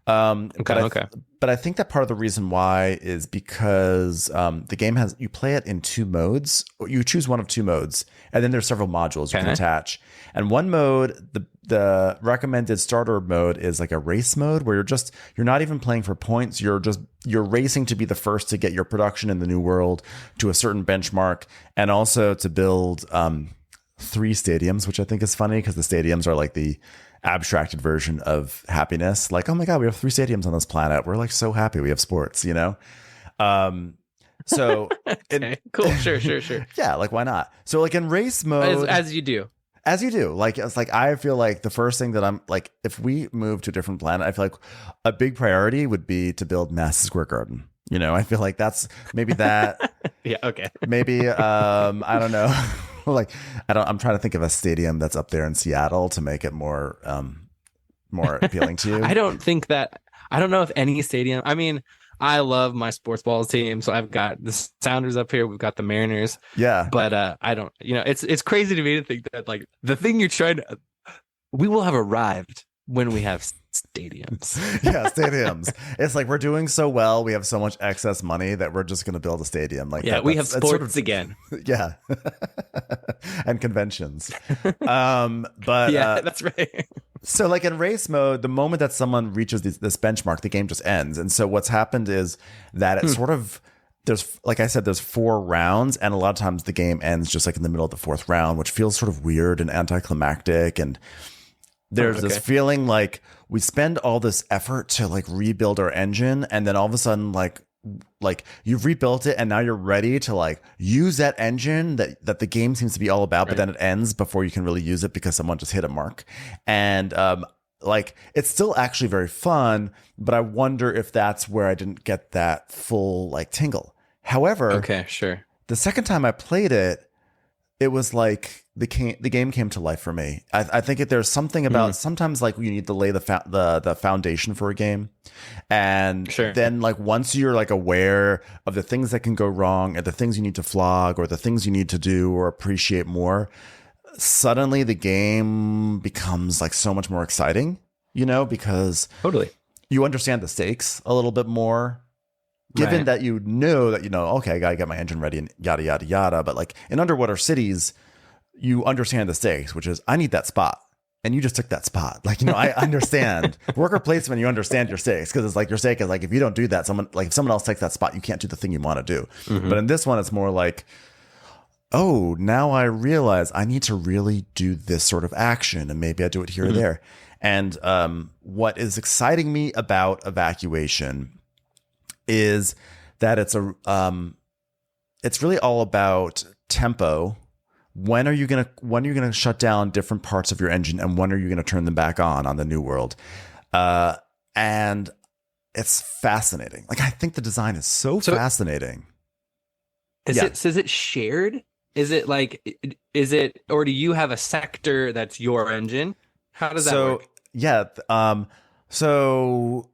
But I think that part of the reason why is because the game you play it in 2 modes. You choose one of 2 modes, and then there's several modules you can attach. And one mode, the recommended starter mode, is like a race mode where you're not even playing for points. You're racing to be the first to get your production in the new world to a certain benchmark, and also to build 3 stadiums, which I think is funny because the stadiums are like the abstracted version of happiness. Like, oh my God, we have 3 stadiums on this planet. We're like so happy we have sports, So okay, cool. Sure. Yeah, like why not? So like in race mode, as you do. Like it's like I feel like the first thing that I'm like, if we move to a different planet, I feel like a big priority would be to build Madison Square Garden. I feel like that's maybe that. Yeah. Okay. Maybe I don't know. Like I'm trying to think of a stadium that's up there in Seattle to make it more appealing to you. I don't know if any stadium. I mean, I love my sports ball team, so I've got the Sounders up here. We've got the Mariners. Yeah. But I don't. It's crazy to me to think that like the thing you're trying to. We will have arrived when we have stadiums. Yeah, stadiums. It's like we're doing so well. We have so much excess money that we're just going to build a stadium. Like we have sports again. Yeah, and conventions. But yeah, that's right. So like in race mode, the moment that someone reaches this benchmark, the game just ends. And so what's happened is that it sort of there's, like I said, there's 4 rounds, and a lot of times the game ends just like in the middle of the 4th round, which feels sort of weird and anticlimactic. And there's this feeling like we spend all this effort to like rebuild our engine, and then all of a sudden like you've rebuilt it, and now you're ready to like use that engine that the game seems to be all about, but then it ends before you can really use it because someone just hit a mark. And like it's still actually very fun, but I wonder if that's where I didn't get that full like tingle. However, the second time I played it, it was like the game came to life for me. I think there's something about sometimes like you need to lay the foundation for a game, and then like once you're like aware of the things that can go wrong, and the things you need to flog, or the things you need to do or appreciate more, suddenly the game becomes like so much more exciting, you know, because you understand the stakes a little bit more. Given that you know, okay, I got to get my engine ready and yada, yada, yada. But like in Underwater Cities, you understand the stakes, which is I need that spot. And you just took that spot. Like, you know, I understand worker placement. You understand your stakes because it's like your stake is like, if you don't do that, if someone else takes that spot, you can't do the thing you want to do. But in this one, it's more like, oh, now I realize I need to really do this sort of action, and maybe I do it here or there. And what is exciting me about Evacuation is that it's really all about tempo. When are you gonna shut down different parts of your engine, and when are you gonna turn them back on the new world? And it's fascinating. Like I think the design is so fascinating. Is it shared? Is it or do you have a sector that's your engine? How does that work? Yeah. So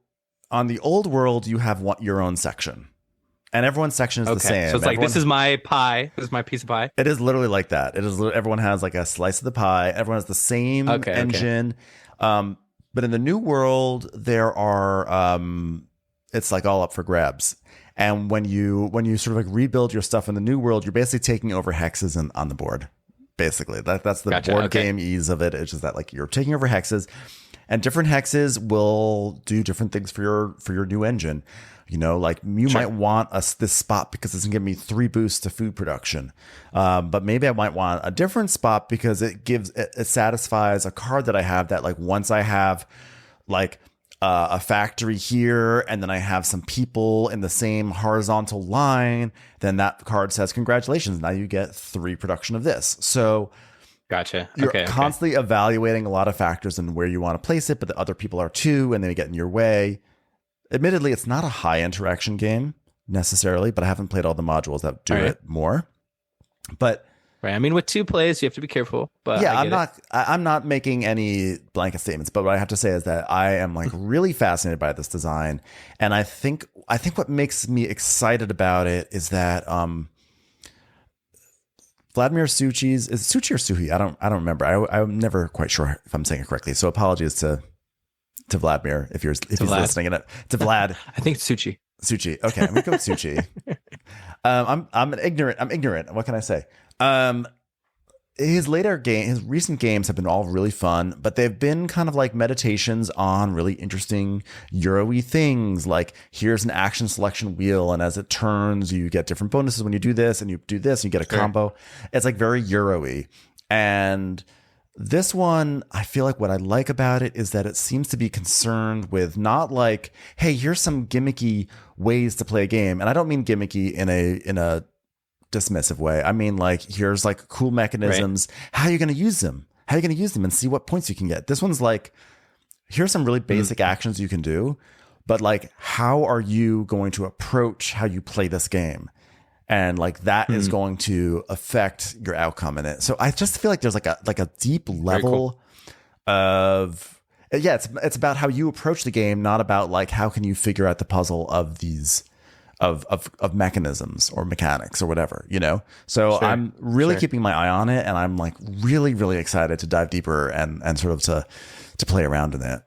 on the old world, you have your own section, and everyone's section is the same. So it's like, this is my pie. This is my piece of pie. It is literally like that. It is. Everyone has like a slice of the pie. Everyone has the same engine. But in the new world, there are, it's like all up for grabs. And when you sort of like rebuild your stuff in the new world, you're basically taking over hexes on the board. Basically, that's the board game ease of it. It's just that like you're taking over hexes. And different hexes will do different things for your new engine. You know, like you might want this spot because it's going to give me 3 boosts to food production. But maybe I might want a different spot because it satisfies a card that I have that like once I have like a factory here and then I have some people in the same horizontal line, then that card says, congratulations, now you get 3 production of this. So you're constantly evaluating a lot of factors and where you want to place it, but the other people are too, and they get in your way. Admittedly, it's not a high interaction game necessarily, but I haven't played all the modules that do it more. But I mean, with 2 plays, you have to be careful. But yeah, I'm not making any blanket statements. But what I have to say is that I am like really fascinated by this design, and I think what makes me excited about it is that Vladimir Suchi's, is it Suchi or Suhi? I don't remember. I'm never quite sure if I'm saying it correctly. So apologies to Vladimir if he's listening. To Vlad. I think it's Suchi. Suchi. Okay, I'm gonna go with Suchi. I'm ignorant. What can I say? His recent games have been all really fun, but they've been kind of like meditations on really interesting Euro-y things. Like here's an action selection wheel, and as it turns, you get different bonuses when you do this, and you do this, and you get a combo. It's like very Euro-y. And this one, I feel like what I like about it is that it seems to be concerned with not like, hey, here's some gimmicky ways to play a game. And I don't mean gimmicky in a dismissive way. I mean, like, here's like cool mechanisms. How are you going to use them? How are you going to use them and see what points you can get? This one's like, here's some really basic actions you can do, but like, how are you going to approach how you play this game? And like that is going to affect your outcome in it. So I just feel like there's like a deep level of it's about how you approach the game, not about like how can you figure out the puzzle of these of mechanisms or mechanics or whatever, you know? So I'm really keeping my eye on it, and I'm like really, really excited to dive deeper and sort of to play around in it.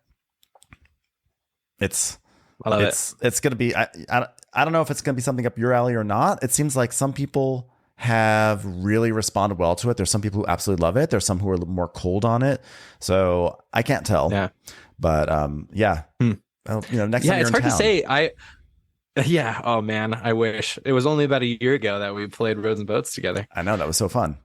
It's going to be, I don't know if it's going to be something up your alley or not. It seems like some people have really responded well to it. There's some people who absolutely love it. There's some who are a little more cold on it. So I can't tell. Yeah. But well, next time you're in town. It's hard to say. Yeah. Oh man, I wish it was only about a year ago that we played Roads and Boats together. I know that was so fun.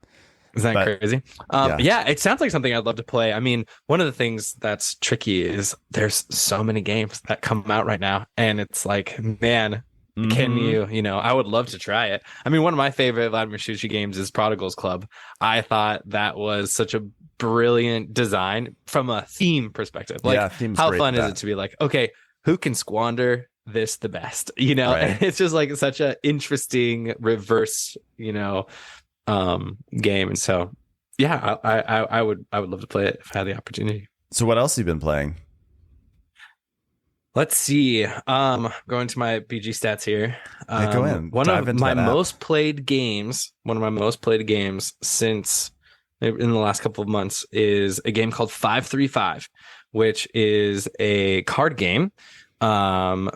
Isn't that But crazy? yeah, Yeah, it sounds like something I'd love to play. I mean, one of the things that's tricky is there's so many games that come out right now, and it's like, man, can hmm you, I would love to try it. I mean, one of my favorite Vladimir Sushi games is Prodigal's Club. I thought that was such a brilliant design from a theme perspective. Like, yeah, theme's how great fun with is it that. to be like, okay, who can squander this the best? You know, Right. and it's just like such a interesting reverse, game. And so yeah, I would love to play it if I had the opportunity. So what else have you been playing? Let's see. Going to my BG stats here. Yeah, go in, dive into that app. One of my most played games since in the last couple of months is a game called 535, which is a card game from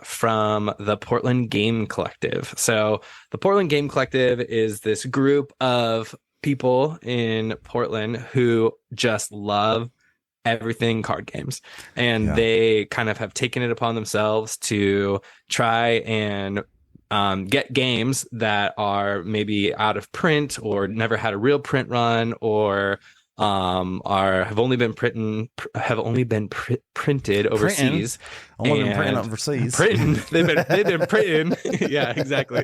the Portland Game Collective. So the Portland Game Collective is this group of people in Portland who just love everything card games, and Yeah. they kind of have taken it upon themselves to try and get games that are maybe out of print or never had a real print run, or are have only been printed overseas. Only been And printing overseas. they've been printing. Yeah, exactly.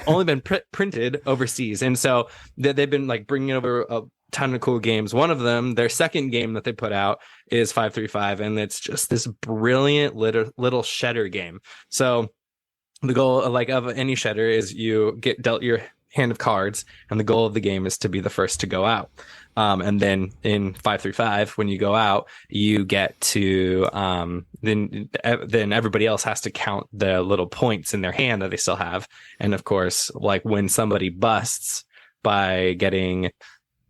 Only been printed overseas, and so they've been like bringing over a ton of cool games. One of them, their second game that they put out, is 535, and it's just this brilliant little shedder game. So the goal like of any shedder is you get dealt your hand of cards, and the goal of the game is to be the first to go out. And then in 535, when you go out, you get to then everybody else has to count the little points in their hand that they still have. And of course, like when somebody busts by getting,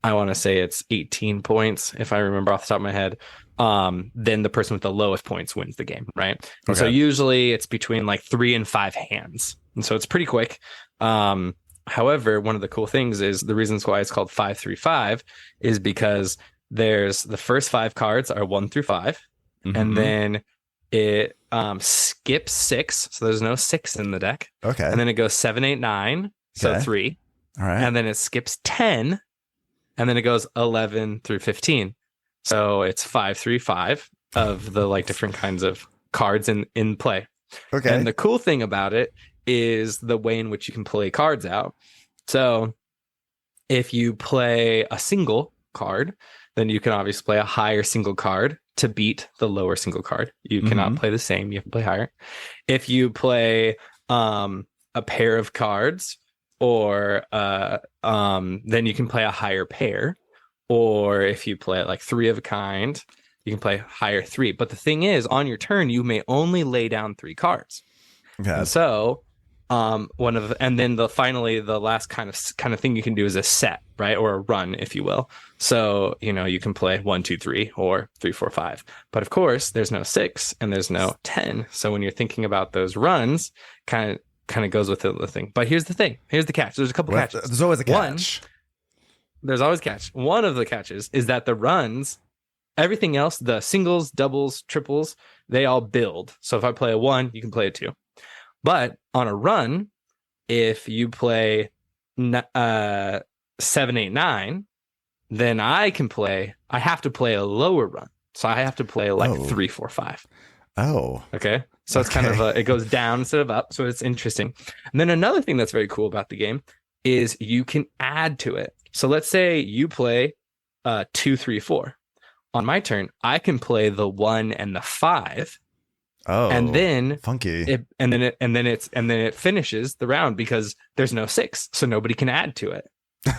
I want to say it's 18 points, if I remember off the top of my head, then the person with the lowest points wins the game, right? And so usually it's between like 3 and 5 hands, and so it's pretty quick. However, one of the cool things is the reasons why it's called 535 is because there's the first 5 cards are 1 through 5, and then it skips 6, so there's no 6 in the deck. Okay. And then it goes 7, 8, 9, so 3. All right. And then it skips 10, and then it goes 11 through 15. So it's 535 of the like different kinds of cards in play. Okay. And the cool thing about it is the way in which you can play cards out. So if you play a single card, then you can obviously play a higher single card to beat the lower single card. You cannot play the same. You have to play higher. If you play a pair of cards, or then you can play a higher pair. Or if you play like 3 of a kind, you can play higher 3. But the thing is, on your turn, you may only lay down 3 cards. Okay. And so and then the last kind of thing you can do is a set, right? Or a run, if you will. So, you can play 1, 2, 3, or 3, 4, 5. But of course, there's no 6 and there's no 10. So when you're thinking about those runs, kind of goes with the thing. But here's the thing. Here's the catch. There's a couple catches. There's always a catch. There's always a catch. One of the catches is that the runs, everything else, the singles, doubles, triples, they all build. So if I play a 1, you can play a 2. But on a run, if you play 7, 8, 9, then I have to play a lower run. So I have to play like 3, 4, 5. Oh. Okay. So it's kind of it goes down instead of up. So it's interesting. And then another thing that's very cool about the game is you can add to it. So let's say you play 2, 3, 4. On my turn, I can play the 1 and the 5. Oh, and then funky. And then it finishes the round because there's no 6, so nobody can add to it.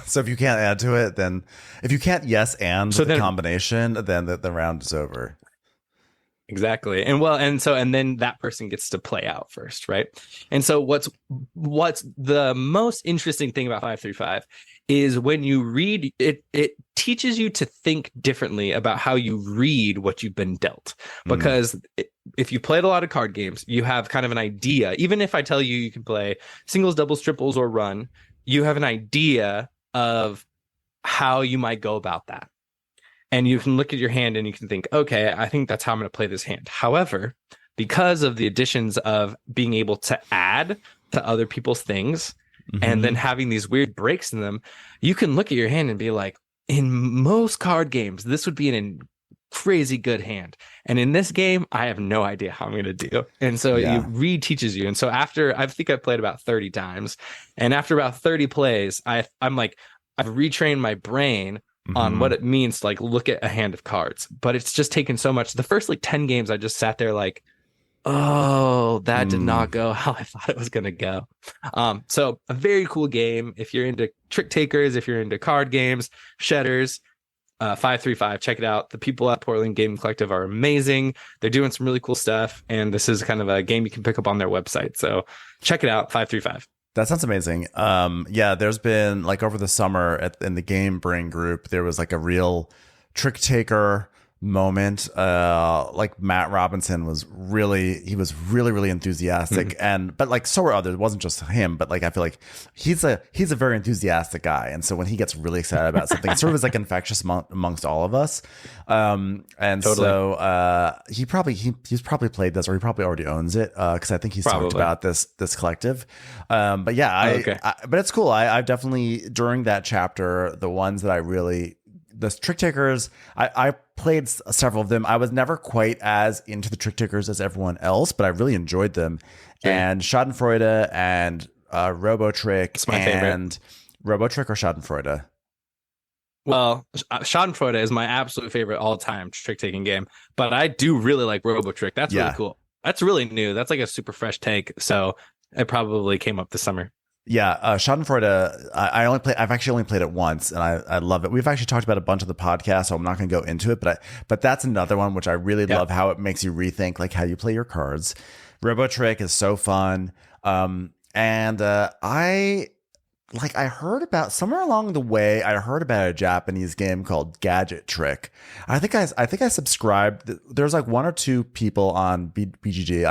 So if you can't add to it, then if you can't the combination, then the round is over. Exactly. And then that person gets to play out first, right? And so what's the most interesting thing about 535 is when you read it, it teaches you to think differently about how you read what you've been dealt. Because if you played a lot of card games, you have kind of an idea. Even if I tell you you can play singles, doubles, triples, or run, you have an idea of how you might go about that. And you can look at your hand and you can think, okay, I think that's how I'm going to play this hand. However, because of the additions of being able to add to other people's things and then having these weird breaks in them, you can look at your hand and be like, in most card games, this would be an crazy good hand. And in this game, I have no idea how I'm going to do. And so it re-teaches you. And so after, I think I've played about 30 times. And after about 30 plays, I'm like, I've retrained my brain on what it means to like look at a hand of cards. But it's just taken so much. The first like 10 games, I just sat there like, oh, that did not go how I thought it was going to go. So a very cool game. If you're into trick takers, if you're into card games, shedders, 535, check it out. The people at Portland Gaming Collective are amazing. They're doing some really cool stuff. And this is kind of a game you can pick up on their website. So check it out, 535. That sounds amazing. Yeah, there's been like over the summer in the Game Brain group, there was like a real trick taker moment. Like Matt Robinson was really enthusiastic, but like so were others. It wasn't just him, but like I feel like he's a very enthusiastic guy, and so when he gets really excited about something, it sort of is like infectious amongst all of us. And totally. So he's probably played this, or he probably already owns it, because I think he's talked about this collective. But yeah, but it's cool. I've definitely, during that chapter, the ones that I really, the trick takers, I played several of them. I was never quite as into the trick takers as everyone else, but I really enjoyed them. Sure. And Schadenfreude and Robotrick and Robotrick or Schadenfreude. Well, Schadenfreude is my absolute favorite all-time trick-taking game, but I do really like Robotrick. That's really cool. That's really new. That's like a super fresh take. So it probably came up this summer. Yeah, Schadenfreude, I've actually only played it once, and I love it. We've actually talked about a bunch of the podcast, so I'm not going to go into it, but that's another one which I really love, how it makes you rethink like how you play your cards. Robotrick is so fun, and I heard about somewhere along the way, I heard about a Japanese game called Gadget Trick. I think I subscribed. There's like one or two people on BGG.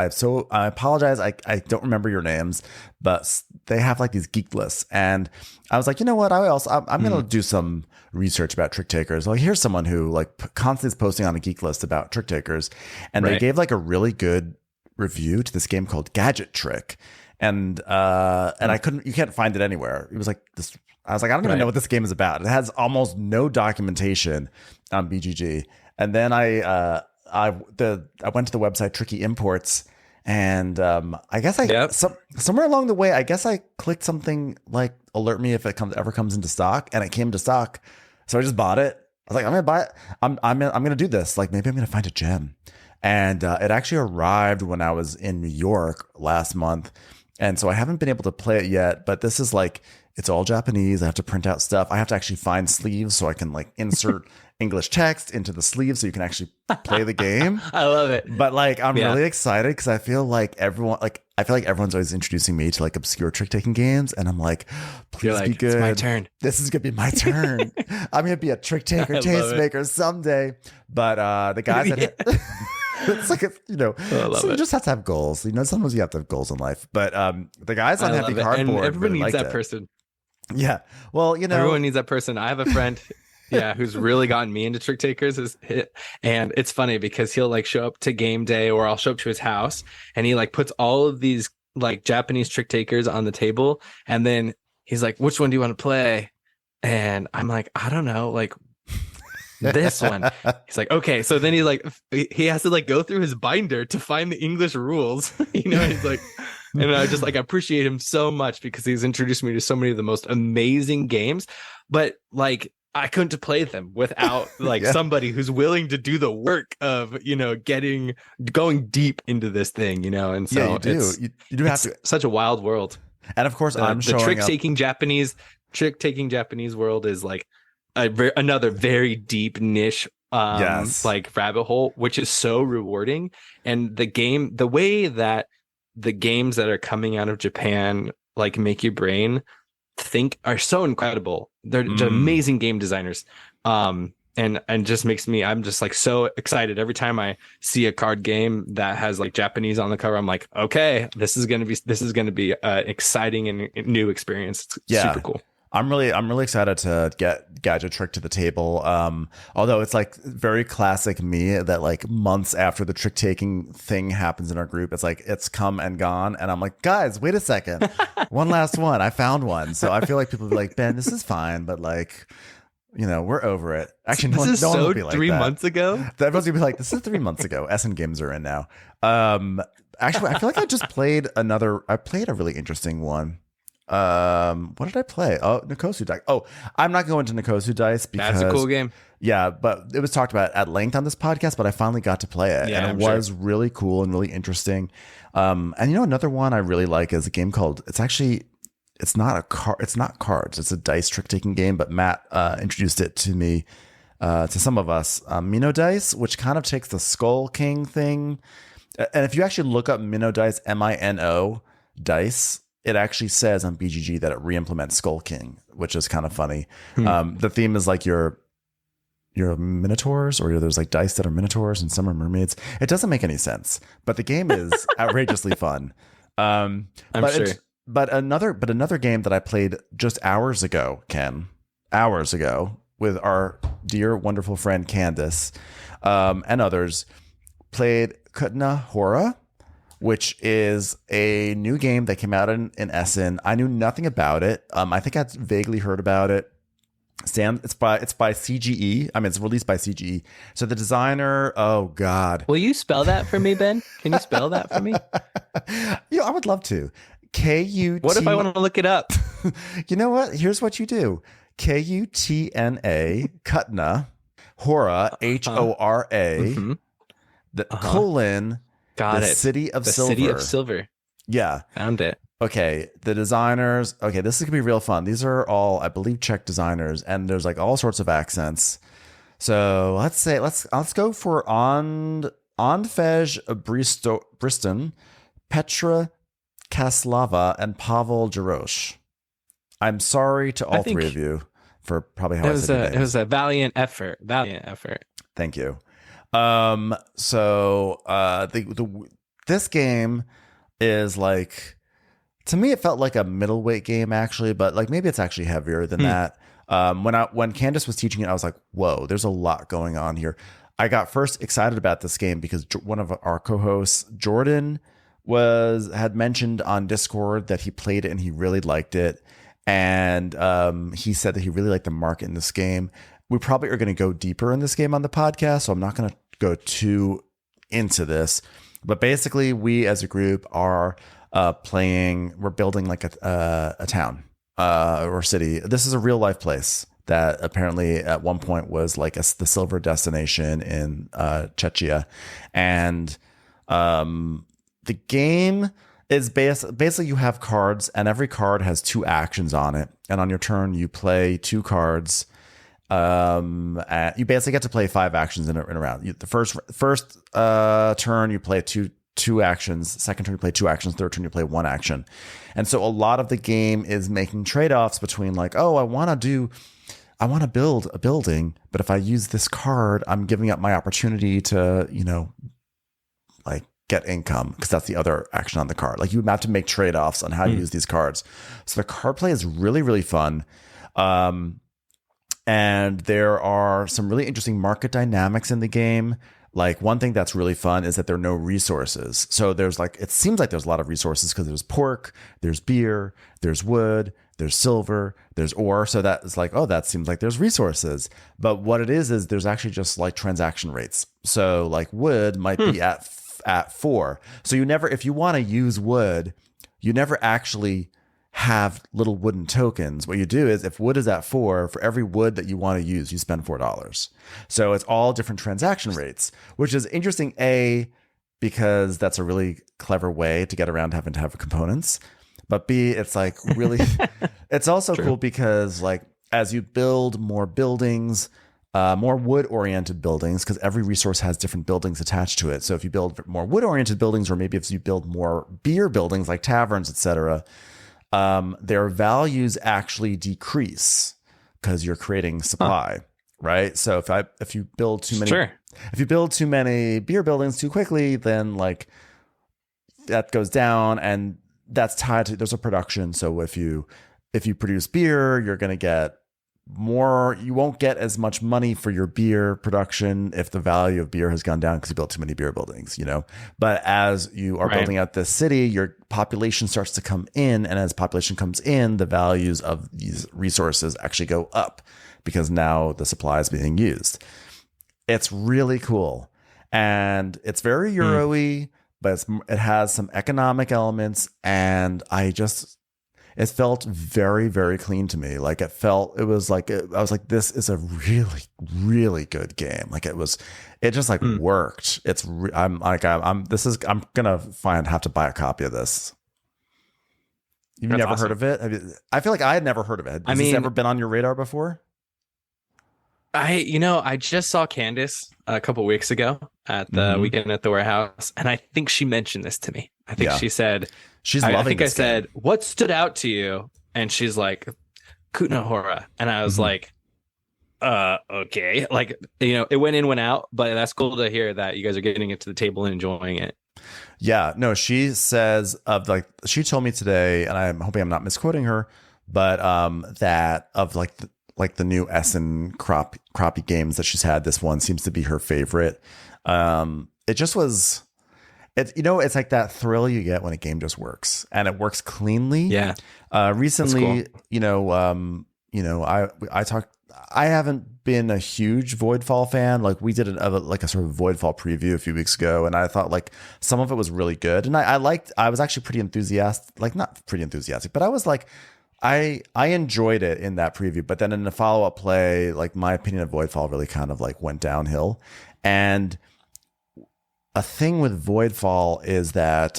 I apologize. I don't remember your names, but they have like these geek lists. And I was like, you know what? I'm going to do some research about trick takers. Like, here's someone who like constantly is posting on a geek list about trick takers. And they gave like a really good review to this game called Gadget Trick. And you can't find it anywhere. It was like this. I was like, I don't even know what this game is about. It has almost no documentation on BGG. And then I went to the website Tricky Imports, and I guess somewhere along the way, I guess I clicked something like alert me if it ever comes into stock, and it came to stock. So I just bought it. I was like, I'm gonna buy it. I'm gonna do this. Like, maybe I'm gonna find a gem. And it actually arrived when I was in New York last month. And so I haven't been able to play it yet, but this is like, it's all Japanese. I have to print out stuff. I have to actually find sleeves so I can like insert English text into the sleeve so you can actually play the game. I love it. But like, I'm really excited because I feel like everyone's always introducing me to like obscure trick taking games. And I'm like, please be good. It's my turn. This is going to be my turn. I'm going to be a trick taker, tastemaker someday. But the guys that it's like, so you just have to have goals. Sometimes you have to have goals in life. But the guys on Happy Cardboard, and everyone needs that person. Yeah. Well, everyone needs that person. I have a friend, who's really gotten me into trick takers. And it's funny because he'll like show up to game day, or I'll show up to his house, and he like puts all of these like Japanese trick takers on the table, and then he's like, "Which one do you want to play?" And I'm like, "I don't know, like." This one. He's like, okay. So then he has to like go through his binder to find the English rules. He's like, and I just like appreciate him so much because he's introduced me to so many of the most amazing games. But like, I couldn't play them without like somebody who's willing to do the work of, going deep into this thing, and so you do. You do have to. Such a wild world. And of course, I'm showing trick taking Japanese world is like another very deep niche like rabbit hole, which is so rewarding. And the way that the games that are coming out of Japan like make your brain think are so incredible. They're just amazing game designers, and just makes me, I'm just like so excited every time I see a card game that has like Japanese on the cover. I'm like, okay, this is gonna be exciting and new experience. It's super cool. I'm really excited to get Gadget Trick to the table. Although it's like very classic me that like months after the trick taking thing happens in our group, it's like it's come and gone, and I'm like, guys, wait a second, one last one, I found one. So I feel like people will be like, Ben, this is fine, but like, you know, we're over it. Actually, This is no one so will be like 3 that. months ago. Everyone's gonna be like, this is 3 months ago. Essen games are in now. Actually, I feel like I just played I played a really interesting one. What did I play? Oh, Nikosu Dice. Oh, I'm not going to Nikosu Dice because That's a cool game. yeah, but it was talked about at length on this podcast, but I finally got to play it, Yeah, and it was really cool and really interesting. And you know, another one I really like is a game called, it's not cards, it's a dice trick taking game, but Matt introduced it to me, to some of us, Mino Dice, which kind of takes the Skull King thing. And if you actually look up Mino Dice, Mino Dice, it actually says on BGG that it re-implements Skull King, which is kind of funny. The theme is like you're minotaurs, or there's like dice that are minotaurs and some are mermaids. It doesn't make any sense, but the game is outrageously fun. I'm sure. But another game that I played just hours ago with our dear wonderful friend Candace, and others, played Kutná Hora, which is a new game that came out in Essen. I knew nothing about it. I think I'd vaguely heard about it. It's by CGE. I mean, it's released by CGE. So the designer, oh God. Will you spell that for me, Ben? Can you spell that for me? Yeah, I would love to. K-U-T. What if I want to look it up? You know what? Here's what you do. Kutna, Kutná, Hora, Hora, the colon, Got the it. City of Silver. City of Silver. Yeah. Found it. Okay, the designers. Okay, this is gonna be real fun. These are all, I believe, Czech designers, and there's like all sorts of accents. So let's go for Andfej Briston, Petra Kaslava, and Pavel Jarosz. I'm sorry to all three of you for probably how I said your names. It was a valiant effort. Thank you. This game is like, to me, it felt like a middleweight game actually, but like maybe it's actually heavier than that. When Candace was teaching it, I was like, whoa, there's a lot going on here. I got first excited about this game because one of our co-hosts, Jordan, had mentioned on Discord that he played it and he really liked it. And he said that he really liked the market in this game. We probably are going to go deeper in this game on the podcast, so I'm not going to go too into this. But basically, we as a group are we're building like a town or city. This is a real life place that apparently at one point was like the silver destination in Czechia. And the game is basically you have cards, and every card has 2 actions on it. And on your turn, you play 2 cards. You basically get to play 5 actions in a round. The first turn you play two actions. Second turn you play 2 actions. Third turn you play 1 action. And so a lot of the game is making trade-offs between like, oh, I want to build a building, but if I use this card, I'm giving up my opportunity to, like get income, because that's the other action on the card. Like you have to make trade-offs on how you use these cards. So the card play is really, really fun. And there are some really interesting market dynamics in the game. Like one thing that's really fun is that there are no resources. So it seems like there's a lot of resources because there's pork, there's beer, there's wood, there's silver, there's ore. So that is like, oh, that seems like there's resources. But what it is there's actually just like transaction rates. So like wood might be at 4. So if you want to use wood, you never actually have little wooden tokens. What you do is if wood is at 4, for every wood that you want to use, you spend $4. So it's all different transaction rates, which is interesting, because that's a really clever way to get around having to have components. But B, it's like really, it's also cool because like as you build more buildings, more wood-oriented buildings, because every resource has different buildings attached to it. So if you build more wood-oriented buildings, or maybe if you build more beer buildings like taverns, etc., their values actually decrease because you're creating supply, right? So if you build too many beer buildings too quickly, then like that goes down, and that's tied to, there's a production. So if you if you produce beer, you're going to get more. You won't get as much money for your beer production if the value of beer has gone down because you built too many beer buildings, you know. But as you are building out this city, your population starts to come in, and as population comes in, the values of these resources actually go up because now the supply is being used. It's really cool, and it's very Euro-y, but it has some economic elements, and it felt very, very clean to me. Like I was like, this is a really, really good game. Like it just like worked. I'm gonna have to buy a copy of this. You've That's never awesome. heard of it? I feel like I had never heard of it. Has this ever been on your radar before? I just saw Candace a couple weeks ago at the weekend at the warehouse, and I think she mentioned this to me. I think she said, she's loving I think I this said, game. "What stood out to you?" And she's like, "Kutná Hora," and I was like, okay, like, it went in, went out, but that's cool to hear that you guys are getting it to the table and enjoying it. Yeah, no, she says she told me today, and I'm hoping I'm not misquoting her, but that of like the new Essen crappie games that she's had, this one seems to be her favorite. It just was, it's like that thrill you get when a game just works and it works cleanly. Yeah. Recently, I haven't been a huge Voidfall fan. Like we did a sort of Voidfall preview a few weeks ago, and I thought like some of it was really good. And I was actually pretty enthusiastic, like not pretty enthusiastic, but I was like, I enjoyed it in that preview, but then in the follow-up play, like my opinion of Voidfall really kind of like went downhill. And a thing with Voidfall is that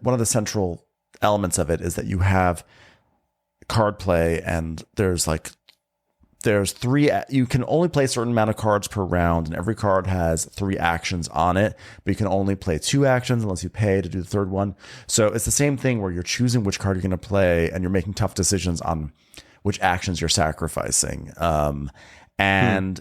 one of the central elements of it is that you have card play, and there's three, you can only play a certain amount of cards per round, and every card has 3 actions on it, but you can only play 2 actions unless you pay to do the third one. So it's the same thing where you're choosing which card you're going to play, and you're making tough decisions on which actions you're sacrificing. And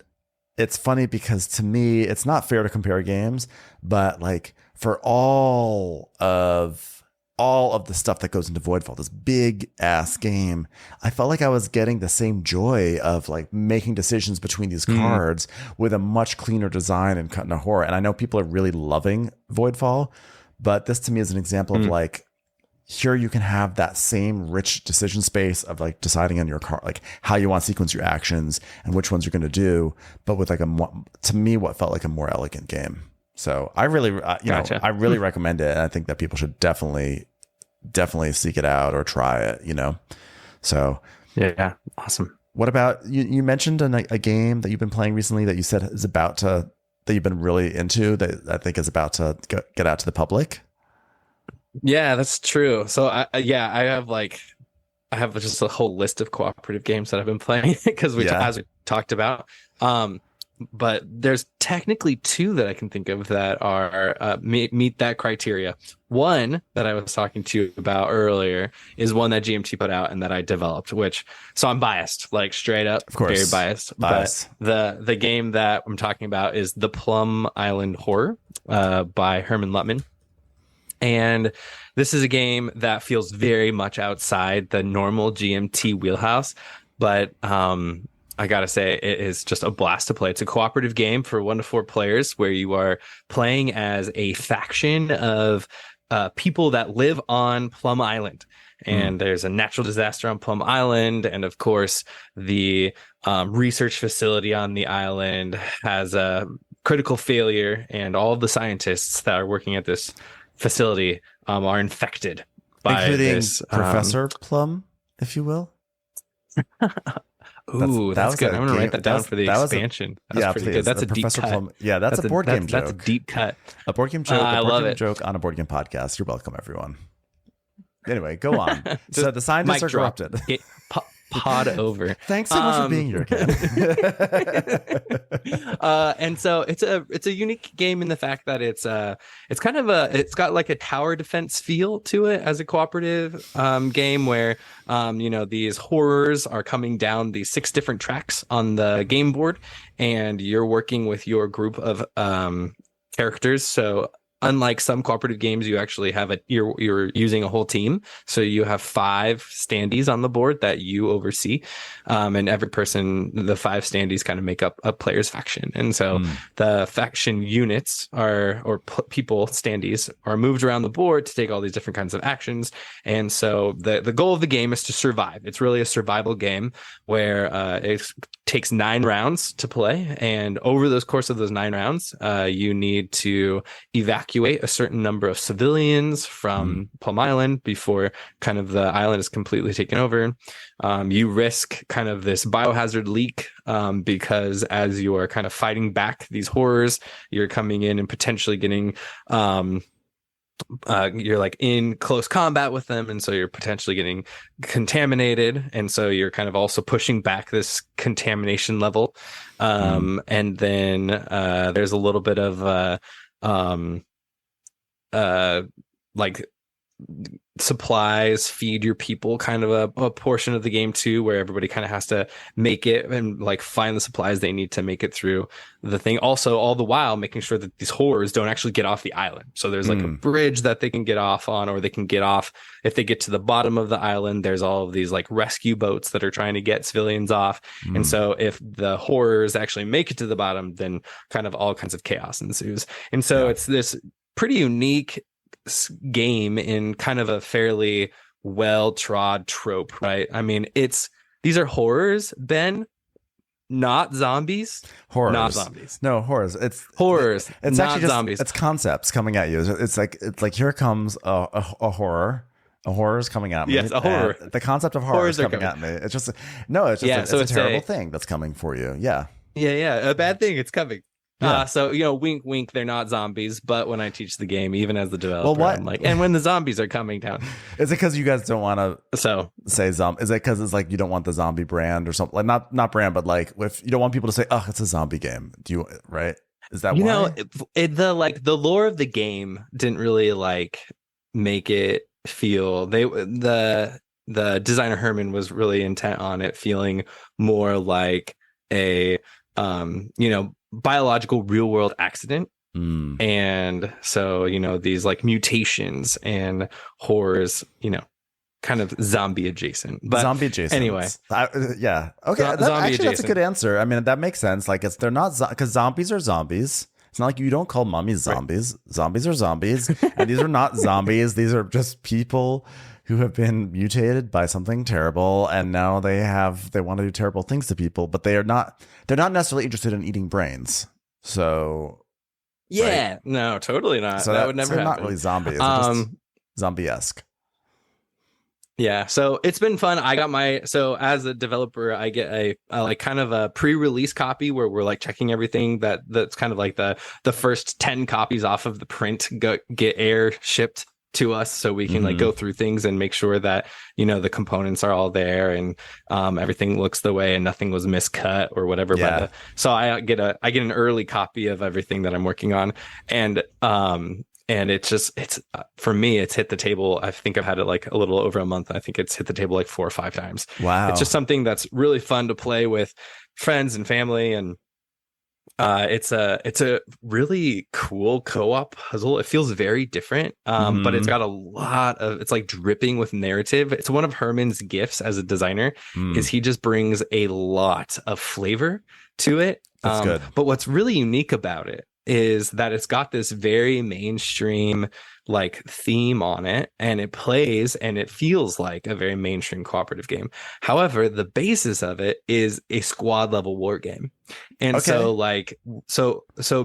it's funny because to me, it's not fair to compare games, but like for all of the stuff that goes into Voidfall, this big ass game, I felt like I was getting the same joy of like making decisions between these cards with a much cleaner design in Kutná Hora. And I know people are really loving Voidfall, but this to me is an example of like, here you can have that same rich decision space of like deciding on your card, like how you want to sequence your actions and which ones you're going to do, but with like to me, what felt like a more elegant game. So I really, Gotcha. I really recommend it. And I think that people should definitely seek it out or try it, So Yeah. Awesome. what about, you mentioned a game that you've been playing recently that you said is that you've been really into, that I think is about to get out to the public. Yeah, that's true. So I have just a whole list of cooperative games that I've been playing because as we talked about. But there's technically 2 that I can think of that are meet that criteria. One that I was talking to you about earlier is one that GMT put out and that I developed, so I'm biased, like straight up, of course, very biased. But the game that I'm talking about is the Plum Island Horror by Herman Luttman. And this is a game that feels very much outside the normal GMT wheelhouse, but I gotta say, it is just a blast to play. It's a cooperative game for 1 to 4 players where you are playing as a faction of people that live on Plum Island. And there's a natural disaster on Plum Island. And of course, the research facility on the island has a critical failure. And all of the scientists that are working at this facility are infected by including this Professor Plum, if you will. Ooh, that's good. I'm going to write that down for the expansion. That's pretty good. That's a deep cut. Plum, yeah, that's a board game joke. That's a deep cut. A board game joke. I love it. Joke on a board game podcast. You're welcome, everyone. Anyway, go on. So the scientists are corrupted. Pod over. Thanks so much for being here, Ken. And so it's a unique game in the fact that it's got like a tower defense feel to it as a cooperative game where these horrors are coming down these 6 different tracks on the game board, and you're working with your group of characters. So unlike some cooperative games, you actually have you're using a whole team. So you have 5 standees on the board that you oversee. And every person, the 5 standees kind of make up a player's faction. And so the faction units people, standees, are moved around the board to take all these different kinds of actions. And so the goal of the game is to survive. It's really a survival game where it takes 9 rounds to play. And over the course of those 9 rounds, you need to evacuate a certain number of civilians from Plum Island before kind of the island is completely taken over. You risk kind of this biohazard leak because as you are kind of fighting back these horrors, you're coming in and potentially getting you're like in close combat with them, and so you're potentially getting contaminated, and so you're kind of also pushing back this contamination level. And then there's a little bit of like supplies, feed your people, kind of a portion of the game too, where everybody kind of has to make it and like find the supplies they need to make it through the thing. Also, all the while making sure that these horrors don't actually get off the island. So there's like a bridge that they can get off on, or they can get off if they get to the bottom of the island. There's all of these like rescue boats that are trying to get civilians off. And so if the horrors actually make it to the bottom, then kind of all kinds of chaos ensues. And so it's this pretty unique game in kind of a fairly well-trod trope, right? I mean, these are horrors, Ben, not zombies. Horrors. Not zombies. No, horrors. It's horrors. It's not actually just zombies. It's concepts coming at you. It's like here comes a horror. A horror is coming at me. Yes, a horror. The concept of horror is coming at me. It's just it's a terrible thing that's coming for you. Yeah. Yeah. A bad thing. It's coming. Yeah. So, wink, wink, they're not zombies. But when I teach the game, even as the developer, I'm like, and when the zombies are coming down. Is it because you guys don't want to say zombie? Is it because it's like you don't want the zombie brand or something? Like not brand, but like if you don't want people to say, oh, it's a zombie game. Do you, right? Is that why? The lore of the game didn't really like make it feel the designer Herman was really intent on it feeling more like a biological real world accident. And so these like mutations and horrors, kind of zombie adjacent, but zombie adjacent anyway. Yeah, okay, that's a good answer. I mean, that makes sense. Like they're not because zombies are zombies. It's not like you don't call mummies zombies. Right. Zombies are zombies, and these are not zombies. These are just people who have been mutated by something terrible, and now they want to do terrible things to people, but they're not necessarily interested in eating brains. So yeah, right? No, totally not. So that would never happen. Not really zombies. Just zombie-esque. Yeah, so it's been fun. So as a developer, I get a like kind of a pre-release copy where we're like checking everything that's kind of like the first 10 copies off of the print get air shipped to us, so we can like go through things and make sure that the components are all there and everything looks the way and nothing was miscut or whatever. Yeah. So I get an early copy of everything that I'm working on, and it's for me, it's hit the table. I think I've had it like a little over a month. I think it's hit the table like 4 or 5 times. Wow. It's just something that's really fun to play with friends and family, and it's a really cool co-op puzzle. It feels very different, but it's got it's like dripping with narrative. It's one of Herman's gifts as a designer is he just brings a lot of flavor to it. That's good. But what's really unique about it is that it's got this very mainstream like theme on it, and it plays and it feels like a very mainstream cooperative game. However, the basis of it is a squad level war game. And so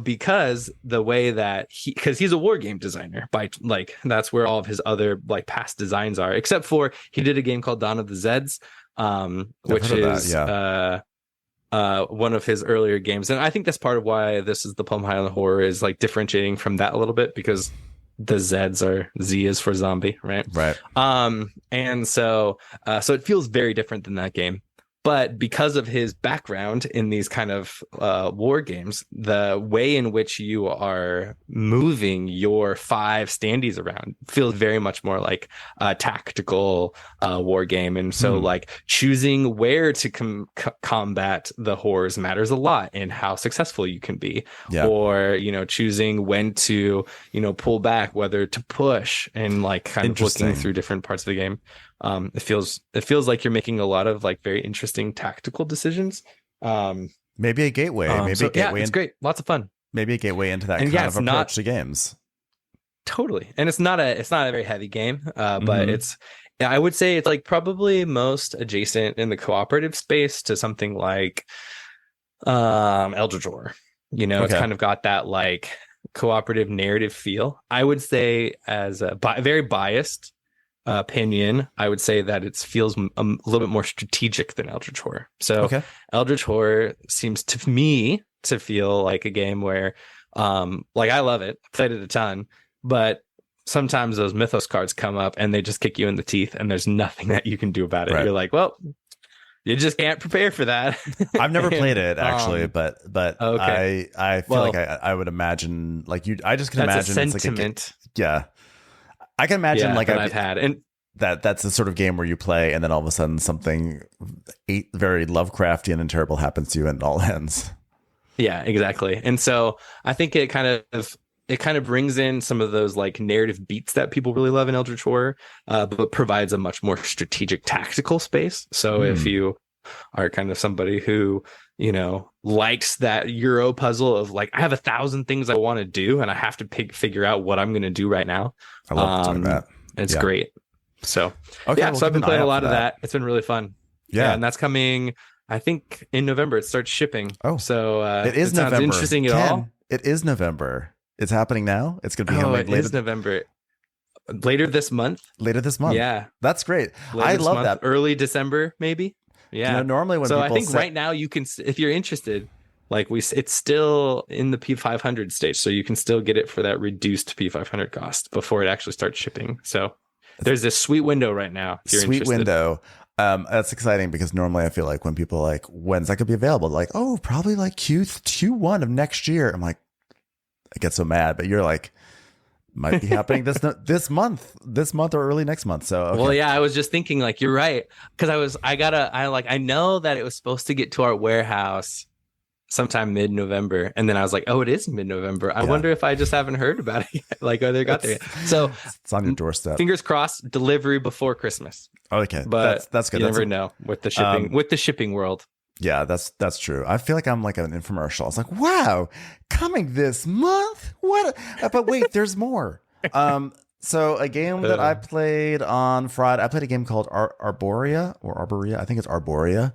because the way that because he's a war game designer, by like that's where all of his other like past designs are, except for he did a game called Dawn of the Zeds, which is one of his earlier games. And I think that's part of why this is the Plum Island Horror is like differentiating from that a little bit, because the Zeds are Z is for zombie, right? Right. And so it feels very different than that game. But because of his background in these kind of war games, the way in which you are moving your 5 standees around feels very much more like a tactical war game. And so like choosing where to combat the horrors matters a lot in how successful you can be. Yeah. Or, choosing when to, pull back, whether to push, and like kind of looking through different parts of the game. It feels like you're making a lot of like very interesting tactical decisions. Maybe a gateway. It's great. Lots of fun. Maybe a gateway into that kind of approach to games. Totally. And it's not a very heavy game, but I would say it's like probably most adjacent in the cooperative space to something like Eldritch Horror. It's kind of got that like cooperative narrative feel. I would say, as a very biased opinion, I would say that it feels a little bit more strategic than Eldritch Horror. So Eldritch Horror seems to me to feel like a game where like I love it, played it a ton, but sometimes those mythos cards come up and they just kick you in the teeth and there's nothing that you can do about it. You're like, well, you just can't prepare for that. I've never played it actually, but okay. I feel like I would imagine like you. I just can imagine a sentiment. It's like I can imagine like I've had, and that's the sort of game where you play and then all of a sudden something very Lovecraftian and terrible happens to you and it all ends. Yeah, exactly. And so I think it kind of brings in some of those like narrative beats that people really love in Eldritch Horror, but provides a much more strategic tactical space. So if you are kind of somebody who, likes that Euro puzzle of like, I have 1,000 things I want to do and I have to figure out what I'm going to do right now. I love doing that. It's great. So, so I've been playing a lot of that. It's been really fun. Yeah. And that's coming, I think in November, it starts shipping. Oh, so it is November. Sounds interesting at all. It is November. It's happening now. It's going to be later. It is November. Later this month. Yeah. That's great. I love that. Early December, maybe. Yeah. Normally when people I think right now you can, if you're interested, like it's still in the P500 stage. So you can still get it for that reduced P500 cost before it actually starts shipping. So there's this sweet window right now. If you're interested. Window. That's exciting because normally I feel like when people are like, when's that going to be available? Like, oh, probably like Q1 of next year. I'm like, I get so mad, but you're like, might be happening this month or early next month. So okay. Well, yeah, I was just thinking like you're right, because I know that it was supposed to get to our warehouse sometime mid-November, and then I was like, oh, it is mid-November. I wonder if I just haven't heard about it yet. Like, oh, they got there yet. So it's on your doorstep. Fingers crossed, delivery before Christmas. Okay, but that's good. You never know with the shipping world. Yeah, that's true. I feel like I'm like an infomercial. I was like, wow, coming this month? What? But wait, there's more. So a game that I played on Friday, I played a game called Arborea. I think it's Arborea.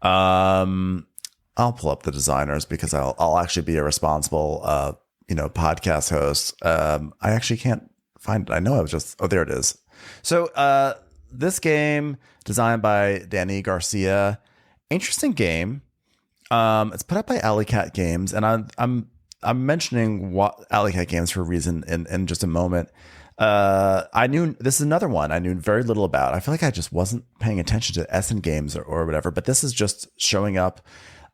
I'll pull up the designers because I'll actually be a responsible, podcast host. I actually can't find it. I know there it is. So this game designed by Danny Garcia. Interesting game. It's put up by Alley Cat Games, and I'm mentioning Alley Cat Games for a reason in just a moment. I knew this is another one I knew very little about. I feel like I just wasn't paying attention to Essen Games or whatever, but this is just showing up,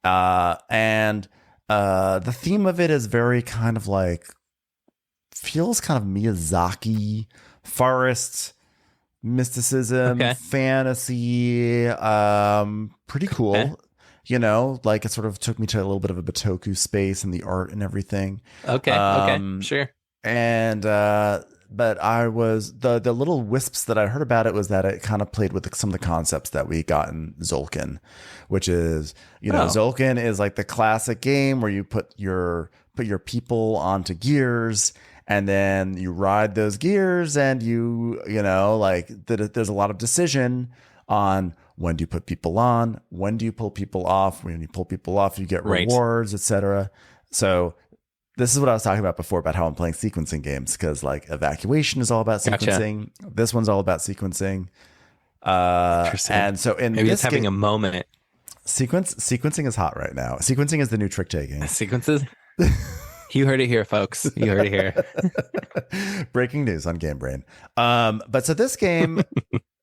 and the theme of it is very kind of like feels kind of Miyazaki, forest, mysticism, fantasy, pretty cool. Like it sort of took me to a little bit of a Batoku space and the art and everything. Sure. And but I was the little wisps that I heard about it was that it kind of played with some of the concepts that we got in Zolkin, which is Zolkin is like the classic game where you put your people onto gears. And then you ride those gears and there's a lot of decision on when do you put people on, when do you pull people off, when you pull people off, you get rewards, etc. So this is what I was talking about before about how I'm playing sequencing games, because like Evacuation is all about sequencing. Gotcha. This one's all about sequencing. And so maybe it's having a moment. Sequencing is hot right now. Sequencing is the new trick taking. Sequences? You heard it here, folks. You heard it here. Breaking news on Game Brain. But so this game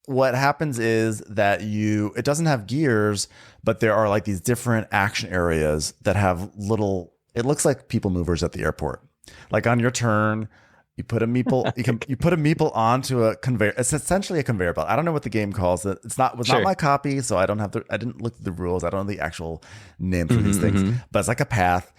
what happens is that it doesn't have gears, but there are like these different action areas that have little, it looks like people movers at the airport. Like on your turn, you put a meeple, you put a meeple onto a conveyor. It's essentially a conveyor belt. I don't know what the game calls it. Not my copy, so I didn't look at the rules. I don't know the actual name for these things, but it's like a path,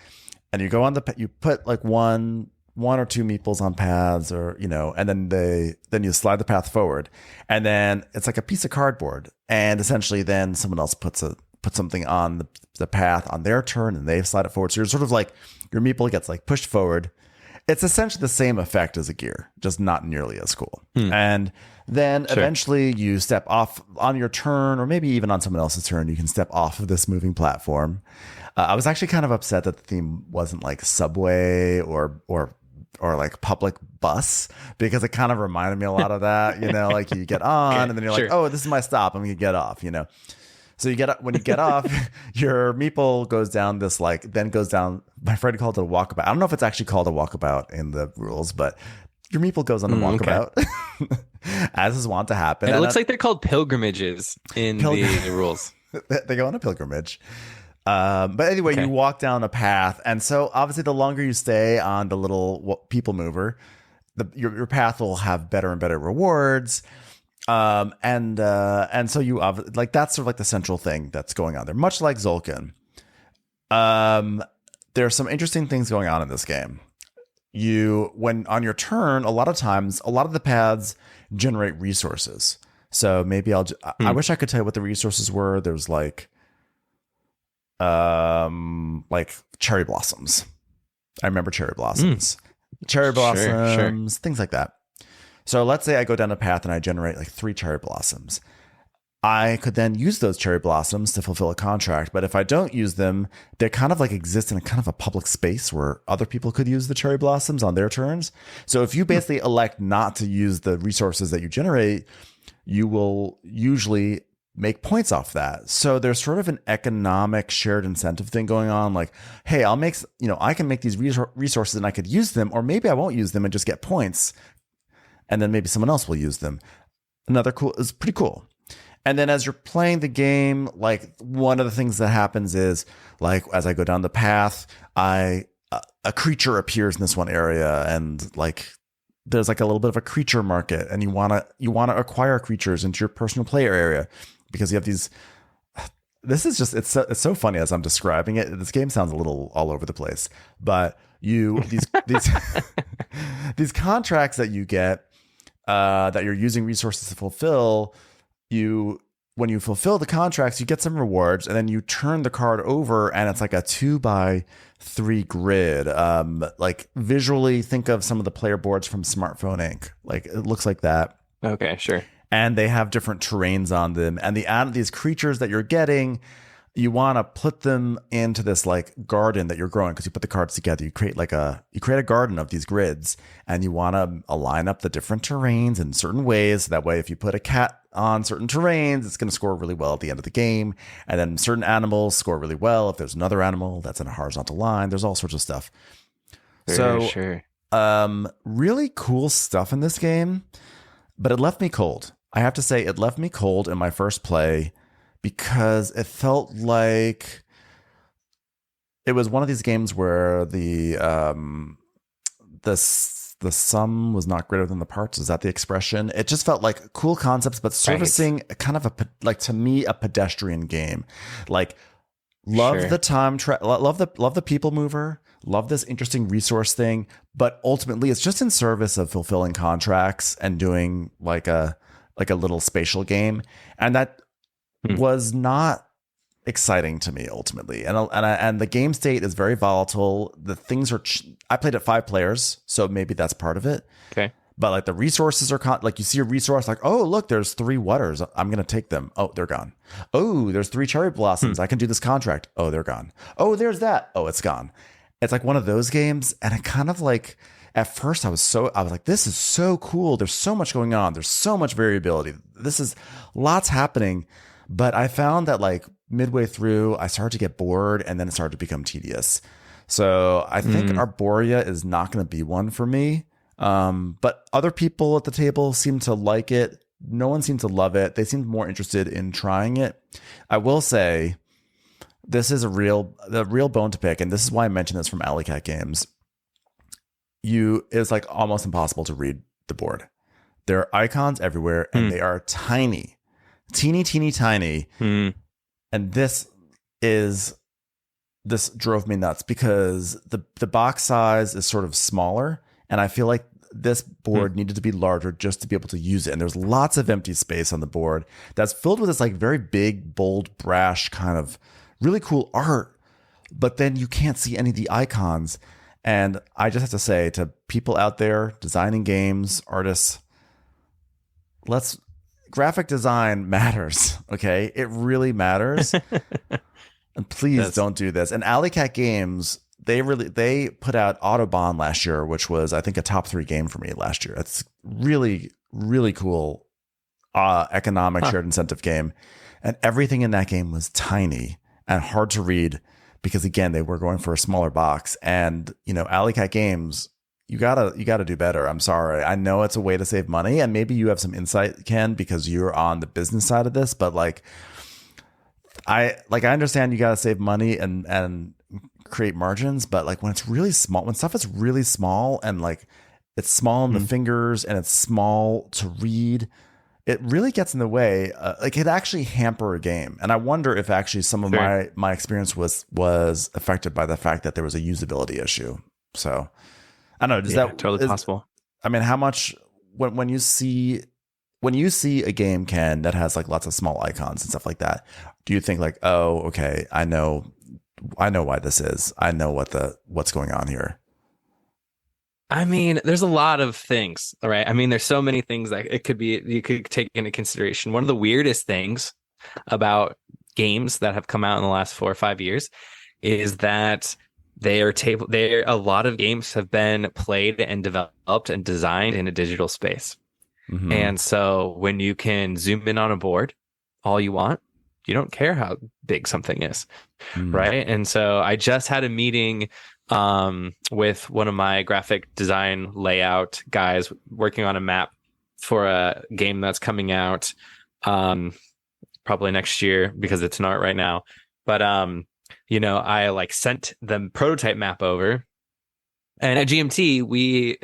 and you go on you put like one or two meeples on paths, or and then you slide the path forward, and then it's like a piece of cardboard, and essentially then someone else puts something on the path on their turn, and they slide it forward. So you're sort of like, your meeple gets like pushed forward. It's essentially the same effect as a gear, just not nearly as cool. And then eventually you step off on your turn, or maybe even on someone else's turn, you can step off of this moving platform. I was actually kind of upset that the theme wasn't like subway or like public bus, because it kind of reminded me a lot of that, like you get on and then you're like, oh, this is my stop, I'm going to get off, So when you get off, your meeple goes down this my friend called it a walkabout. I don't know if it's actually called a walkabout in the rules, but your meeple goes on a walkabout, as is wont to happen. And it looks like they're called pilgrimages in the rules. They go on a pilgrimage. But anyway, you walk down a path. And so obviously the longer you stay on the little people mover, your path will have better and better rewards. And so you like, that's sort of like the central thing that's going on there, much like Zolkin. There's some interesting things going on in this game. When on your turn, a lot of the paths generate resources. So maybe I wish I could tell you what the resources were. There's like cherry blossoms. I remember cherry blossoms, things like that. So let's say I go down a path and I generate like 3 cherry blossoms. I could then use those cherry blossoms to fulfill a contract. But if I don't use them, they kind of like exist in a kind of a public space where other people could use the cherry blossoms on their turns. So if you basically elect not to use the resources that you generate, you will usually make points off that. So there's sort of an economic shared incentive thing going on. Like, hey, I can make these resources and I could use them, or maybe I won't use them and just get points. And then maybe someone else will use them. It's pretty cool. And then as you're playing the game, like one of the things that happens is, like, as I go down the path, a creature appears in this one area, and like there's like a little bit of a creature market, and you want to acquire creatures into your personal player area, because you have these. This is just it's so funny as I'm describing it. This game sounds a little all over the place, but these these contracts that you get, that you're using resources to fulfill, when you fulfill the contracts, you get some rewards, and then you turn the card over, and it's like a 2x3 grid. Like visually, think of some of the player boards from Smartphone Inc. Like it looks like that. Okay, sure. And they have different terrains on them, and these creatures that you're getting, you want to put them into this like garden that you're growing, because you put the cards together. You create a garden of these grids, and you want to align up the different terrains in certain ways. So that way, if you put a cat on certain terrains, it's going to score really well at the end of the game. And then certain animals score really well if there's another animal that's in a horizontal line. There's all sorts of stuff. Sure. Really cool stuff in this game, but it left me cold. I have to say, it left me cold in my first play, because it felt like it was one of these games where the sum was not greater than the parts. Is that the expression? It just felt like cool concepts, but servicing kind of to me, a pedestrian game. Like, love the time, love the people mover, love this interesting resource thing, but ultimately it's just in service of fulfilling contracts and doing like a little spatial game, and that was not exciting to me ultimately. And the game state is very volatile. The things are I played at 5 players, so maybe that's part of it. Okay. But like the resources are like, you see a resource, like, oh look, there's 3 waters, I'm gonna take them. Oh, they're gone. Oh, there's 3 cherry blossoms, I can do this contract. Oh, they're gone. Oh, there's that. Oh, it's gone. It's like one of those games, and it kind of like, at first I was like, this is so cool. There's so much going on. There's so much variability. This is lots happening. But I found that like midway through, I started to get bored, and then it started to become tedious. So I think Arborea is not going to be one for me. But other people at the table seem to like it. no one seemed to love it. They seemed more interested in trying it. I will say this is the real bone to pick, and this is why I mentioned this from Alley Cat Games. It's like almost impossible to read the board. There are icons everywhere, and they are tiny, teeny, teeny, tiny. And this drove me nuts because the box size is sort of smaller, and I feel like this board needed to be larger just to be able to use it. And there's lots of empty space on the board that's filled with this like very big, bold, brash kind of really cool art, but then you can't see any of the icons. And I just have to say to people out there designing games, artists, graphic design matters. Okay. It really matters. And please don't do this. And Alley Cat Games, they put out Autobahn last year, which was, I think, a top 3 game for me last year. It's really, really cool economic shared incentive game. And everything in that game was tiny and hard to read because, again, they were going for a smaller box. And, Alley Cat Games, you gotta do better. I'm sorry. I know it's a way to save money, and maybe you have some insight, Ken, because you're on the business side of this, but I understand you gotta save money and create margins, but like when it's really small, when stuff is really small and like it's small in the fingers and it's small to read, it really gets in the way. It could actually hamper a game. And I wonder if actually some of my experience was affected by the fact that there was a usability issue. So I don't know. Does that totally possible? I mean, how much when you see a game, Ken, that has like lots of small icons and stuff like that, do you think like, oh, okay, I know why this is. I know what's going on here. I mean, there's a lot of things, all right? I mean, there's so many things that you could take into consideration. One of the weirdest things about games that have come out in the last 4 or 5 years is that a lot of games have been played and developed and designed in a digital space. Mm-hmm. And so when you can zoom in on a board all you want, you don't care how big something is, right? And so I just had a meeting with one of my graphic design layout guys working on a map for a game that's coming out probably next year because it's not right now. But I like sent the prototype map over. And at GMT, we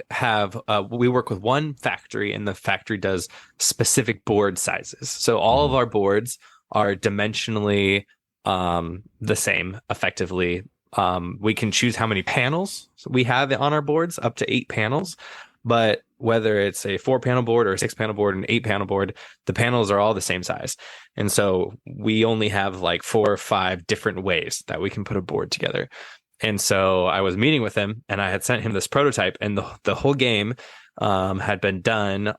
work with one factory, and the factory does specific board sizes. So all of our boards are dimensionally the same, effectively. We can choose how many panels we have on our boards, up to 8 panels. But whether it's a 4-panel board or a 6-panel board and 8-panel board, the panels are all the same size. And so we only have like 4 or 5 different ways that we can put a board together. And so I was meeting with him, and I had sent him this prototype, and the whole game had been done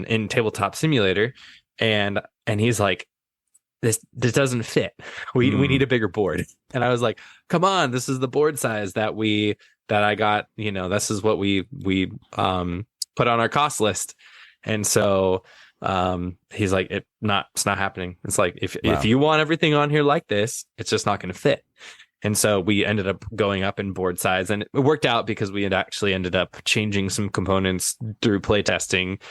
in Tabletop Simulator, and he's like, this doesn't fit. We need a bigger board. And I was like, come on, this is the board size that I got. This is what we put on our cost list. And so he's like, it's not happening. It's like if you want everything on here like this, it's just not going to fit. And so we ended up going up in board size, and it worked out because we had actually ended up changing some components through playtesting.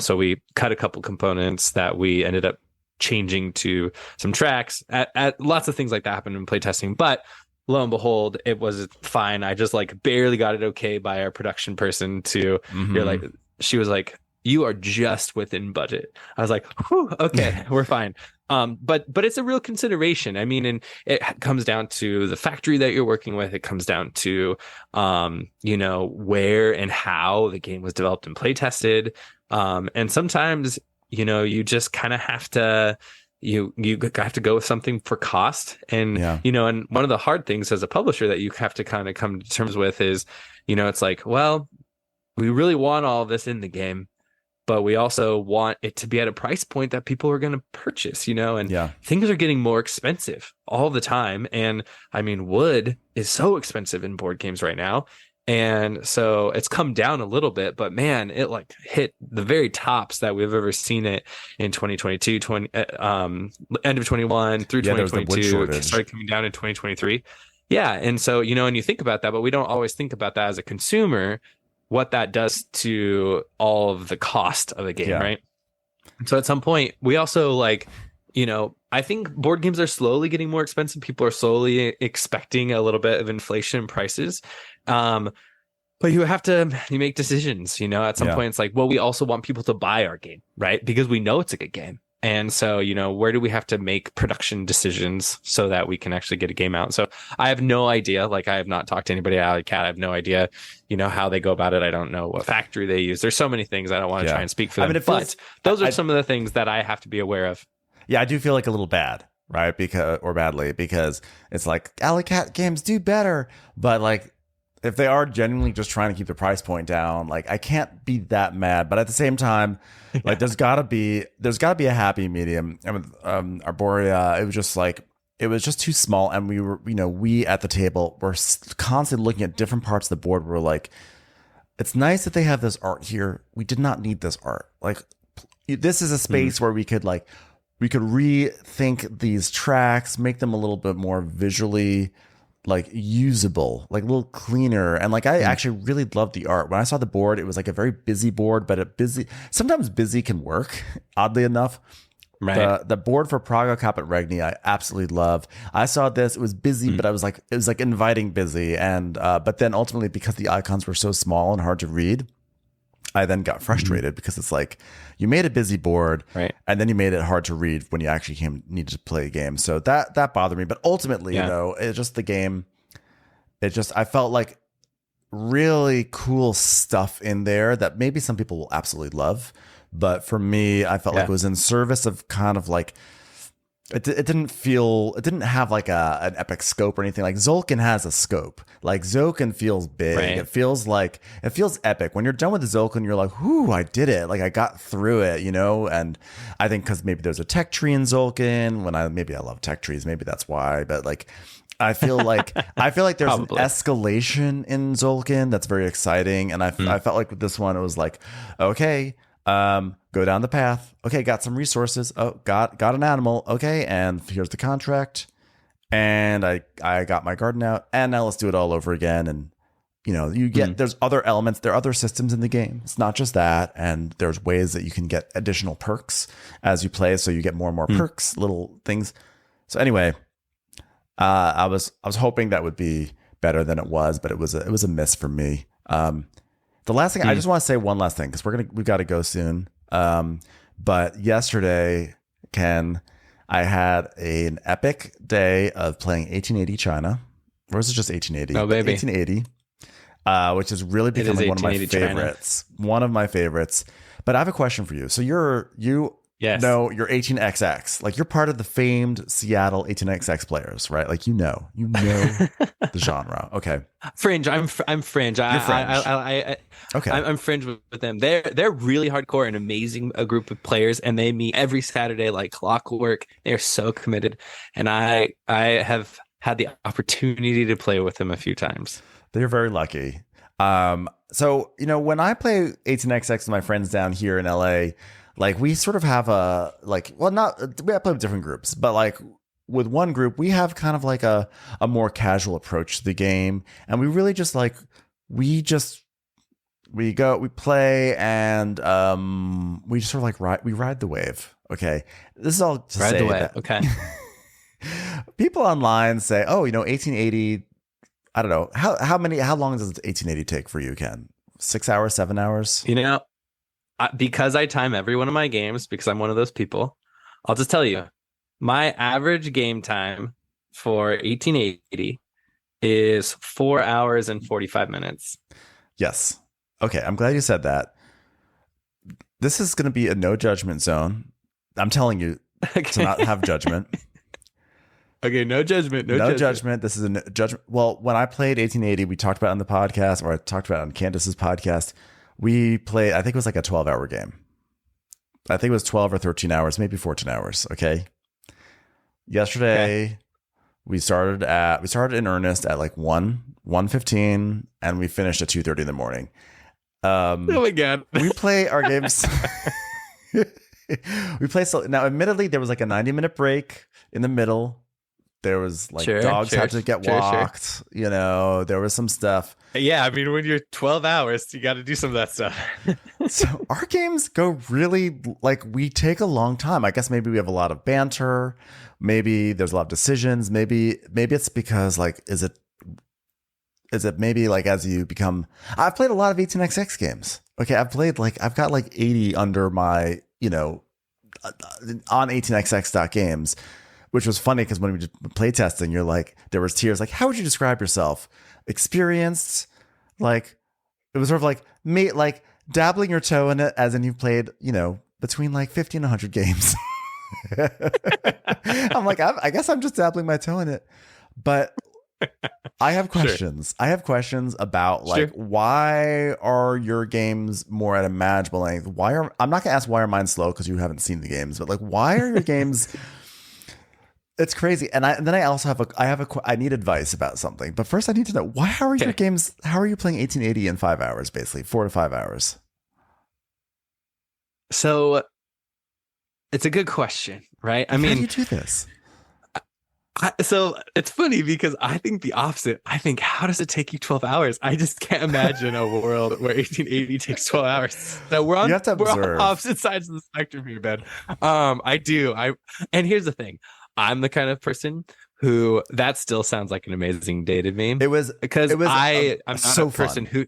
So we cut a couple components that we ended up changing to some tracks. At lots of things like that happened in playtesting, but lo and behold, it was fine. I just like barely got it okay by our production person she was like, you are just within budget. I was like, whew, okay, we're fine. But it's a real consideration. I mean, and it comes down to the factory that you're working with. It comes down to, where and how the game was developed and play tested. And sometimes, you just kind of have to, you have to go with something for cost. And, and one of the hard things as a publisher that you have to kind of come to terms with is, it's like, well, we really want all of this in the game, but we also want it to be at a price point that people are going to purchase, and things are getting more expensive all the time. And I mean, wood is so expensive in board games right now. And so it's come down a little bit, but man, it like hit the very tops that we've ever seen it in 2022, end of 21 through 2022. It started coming down in 2023. Yeah. And so, and you think about that, but we don't always think about that as a consumer, what that does to all of the cost of the game, right? So at some point, we also like, I think board games are slowly getting more expensive. People are slowly expecting a little bit of inflation in prices. But you make decisions, at some Yeah. point it's like, well, we also want people to buy our game, right? Because we know it's a good game. And so, where do we have to make production decisions so that we can actually get a game out? So I have no idea. Like, I have not talked to anybody at Alley Cat. I have no idea, how they go about it. I don't know what factory they use. There's so many things. I don't want to try and speak for them. But those are some of the things that I have to be aware of. Yeah, I do feel like a little bad, right? Because it's like Alley Cat games do better. But like, if they are genuinely just trying to keep the price point down, like I can't be that mad. But at the same time, like there's gotta be a happy medium. And with Arborea, it was just too small, and we were, we at the table were constantly looking at different parts of the board. We're like, it's nice that they have this art here. We did not need this art. Like, this is a space where we could rethink these tracks, make them a little bit more visually like usable, like a little cleaner. And like I actually really loved the art. When I saw the board, it was like a very busy board, but sometimes busy can work, oddly enough. Right. The board for Praga Cop at Regni, I absolutely loved. I saw this, it was busy, but it was like inviting busy. And but then ultimately, because the icons were so small and hard to read, I then got frustrated because it's like you made a busy board, right, and then you made it hard to read when you actually needed to play a game. So that bothered me. But ultimately, it's just the game. I felt like really cool stuff in there that maybe some people will absolutely love. But for me, I felt like it was in service of kind of like, it didn't have like an epic scope or anything. Like Zolkin has a scope. Like Zolkin feels big. Right. It feels epic. When you're done with the Zolkin, you're like, "Whoo, I did it. Like I got through it," And I think because maybe there's a tech tree in Zolkin, maybe I love tech trees. Maybe that's why. But like, I feel like there's an escalation in Zolkin that's very exciting. And I felt like with this one, it was like, okay, go down the path. Okay, got some resources. Oh, got an animal. Okay, and here's the contract. And I got my garden out, and now let's do it all over again. And you get there's other elements, there are other systems in the game. It's not just that, and there's ways that you can get additional perks as you play, so you get more and more perks, little things. So anyway, I was hoping that would be better than it was, but it was a miss for me. The last thing I just want to say one last thing because we've got to go soon. But yesterday, Ken, I had an epic day of playing 1880 China. Or is it just 1880? Oh, baby. 1880, which is really becoming one of my favorites. China. One of my favorites. But I have a question for you. So you're 18XX. Like you're part of the famed Seattle 18XX players, right? Like you know the genre. Okay. Fringe. I'm fringe. You're fringe. Okay. I'm fringe with them. They're really hardcore and amazing a group of players, and they meet every Saturday like clockwork. They're so committed, and I have had the opportunity to play with them a few times. They're very lucky. So when I play 18XX with my friends down here in LA, like we sort of have we play with different groups, but like with one group, we have kind of like a more casual approach to the game. And we really just like, we play and we just sort of like ride the wave. Okay. This is all to ride say the wave. that Okay. People online say, oh, 1880, I don't know. How long does 1880 take for you, Ken? 6 hours, 7 hours? Because I time every one of my games, because I'm one of those people, I'll just tell you, my average game time for 1880 is 4 hours and 45 minutes. Yes. Okay. I'm glad you said that. This is going to be a no judgment zone. I'm telling you to not have judgment. Okay. No judgment. No judgment. This is a judgment. Well, when I played 1880, we talked about it on the podcast, or I talked about it on Candace's podcast. We played, I think it was like a 12-hour game. I think it was 12 or 13 hours, maybe 14 hours. Okay. Yesterday, we started in earnest at like 1:15, and we finished at 2:30 in the morning. Oh my God. We play our games. Now, admittedly, there was like a 90-minute break in the middle There was like Sure, dogs sure, had to get sure, sure. walked. You know, there was some stuff. Yeah, I mean, when you're 12 hours, you got to do some of that stuff. So our games go really like we take a long time. I guess maybe we have a lot of banter. Maybe there's a lot of decisions. Maybe it's because like is it maybe like as you become I've played a lot of 18xx games. Okay, I've got like 80 under my, you know, on 18xx.games, which was funny because when we did play testing, you're like there was tears like how would you describe yourself? Experienced, like it was sort of like me like dabbling your toe in it as in you've played, you know, between like 50 and 100 games. I'm like I guess I'm just dabbling my toe in it, but I have questions. Sure. I have questions about like why are your games more at a manageable length? I'm not gonna ask why are mine slow because you haven't seen the games, but like why are your games? It's crazy, and then I also I need advice about something. But first, I need to know how are your games? How are you playing 1880 in 5 hours, basically 4 to 5 hours? So, it's a good question, right? I mean, how do you do this? So it's funny because I think the opposite. I think, how does it take you 12 hours? I just can't imagine a world where 1880 takes 12 hours. So we're on opposite sides of the spectrum here, Ben. I do. And here's the thing. I'm the kind of person who that still sounds like an amazing day to me. I'm not so a person who.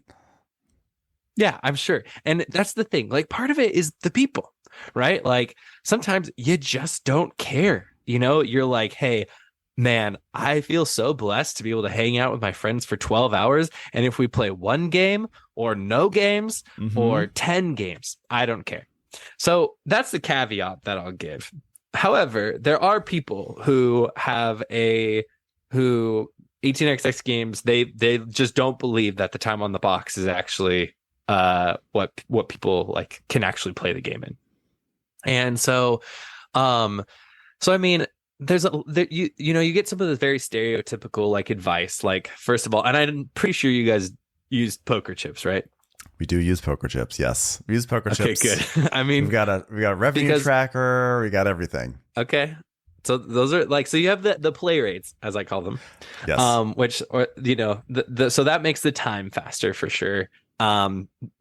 Yeah, I'm sure. And that's the thing. Like part of it is the people, right? Like sometimes you just don't care. You know, you're like, hey, man, I feel so blessed to be able to hang out with my friends for 12 hours. And if we play one game or no games or 10 games, I don't care. So that's the caveat that I'll give. However, there are people who have 18xx games, they just don't believe that the time on the box is actually what people like can actually play the game in. And so I mean, you get some of the very stereotypical like advice, like first of all, and I'm pretty sure you guys use poker chips, right? We do use poker chips. Yes, we use poker chips. Okay, good. I mean, we got a revenue tracker. We got everything. Okay, so those are like, so you have the play rates, as I call them. Yes. Which, or you know, so that makes the time faster for sure.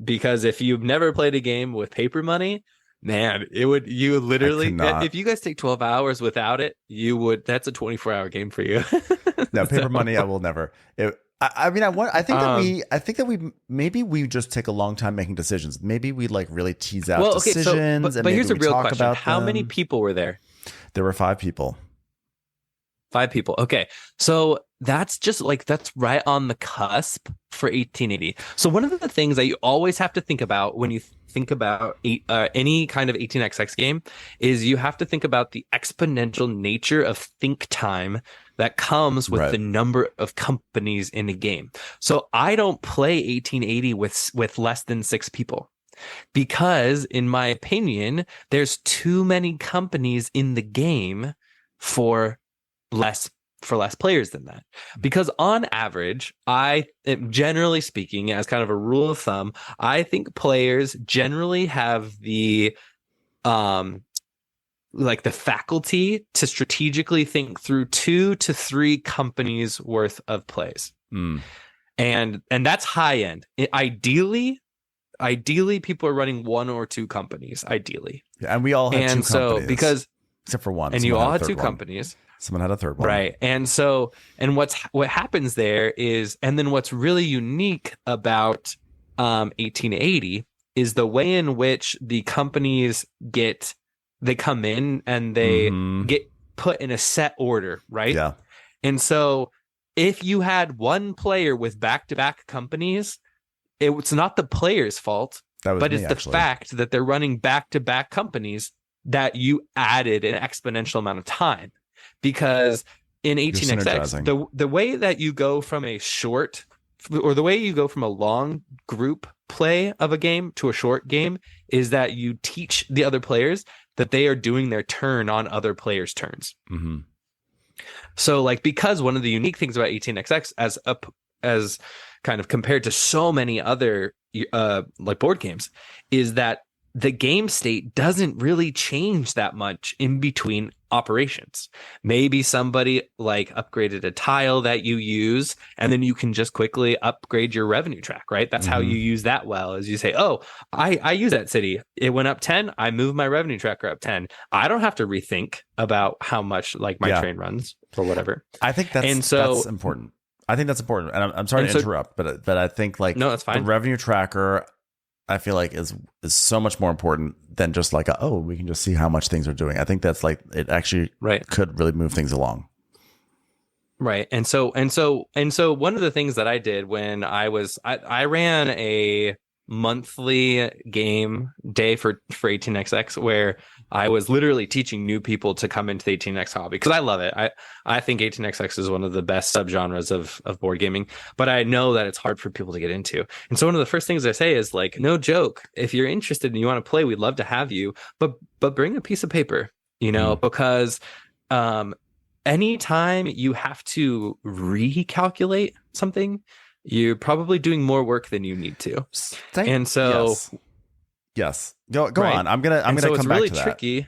Because if you've never played a game with paper money, man, you would literally, if you guys take 12 hours without it, that's a 24-hour game for you. No, paper money, I will never. I think that we just take a long time making decisions. Maybe we like really tease out decisions. But here's a real question. How many people were there? There were 5 people. 5 people. Okay. So that's right on the cusp for 1880. So one of the things that you always have to think about when you think about any kind of 18xx game is you have to think about the exponential nature of think time that comes with the number of companies in a game. So I don't play 1880 with less than 6 people because, in my opinion, there's too many companies in the game for less players than that. Because on average, generally speaking, as kind of a rule of thumb, I think players generally have the like the faculty to strategically think through 2 to 3 companies worth of plays. And that's high end. Ideally people are running 1 or 2 companies, ideally. Yeah, and we all had 2 companies. So because except for one. And you all had 2 companies. Someone had a third one. Right. And so, and what happens there is, and then what's really unique about 1880 is the way in which the companies they come in and they get put in a set order, right? Yeah. And so if you had one player with back-to-back companies, it's not the player's fault, but it's the fact that they're running back-to-back companies that you added an exponential amount of time. Because in 18xx, the way that you go from a short, or the way you go from a long group play of a game to a short game is that you teach the other players that they are doing their turn on other players' turns. So like, because one of the unique things about 18xx as kind of compared to so many other like board games is that the game state doesn't really change that much in between operations. Maybe somebody like upgraded a tile that you use, and then you can just quickly upgrade your revenue track, right? That's how you use that well, is you say, oh, I use that city. It went up 10. I moved my revenue tracker up 10. I don't have to rethink about how much like my train runs or whatever. I think that's important. I think that's important. And I'm sorry to interrupt, but I think like no, that's fine. The revenue tracker, I feel like is so much more important than just like, we can just see how much things are doing. I think that's like, it actually could really move things along. Right. And so one of the things that I did when I ran a monthly game day for 18xx where I was literally teaching new people to come into the 18x hobby because I love it. I think 18xx is one of the best subgenres of board gaming, but I know that it's hard for people to get into. And so one of the first things I say is like, no joke, if you're interested and you want to play, we'd love to have you, but bring a piece of paper, because anytime you have to recalculate something, you're probably doing more work than you need to. And so yes. Go on. I'm gonna come it's back really to that. Tricky.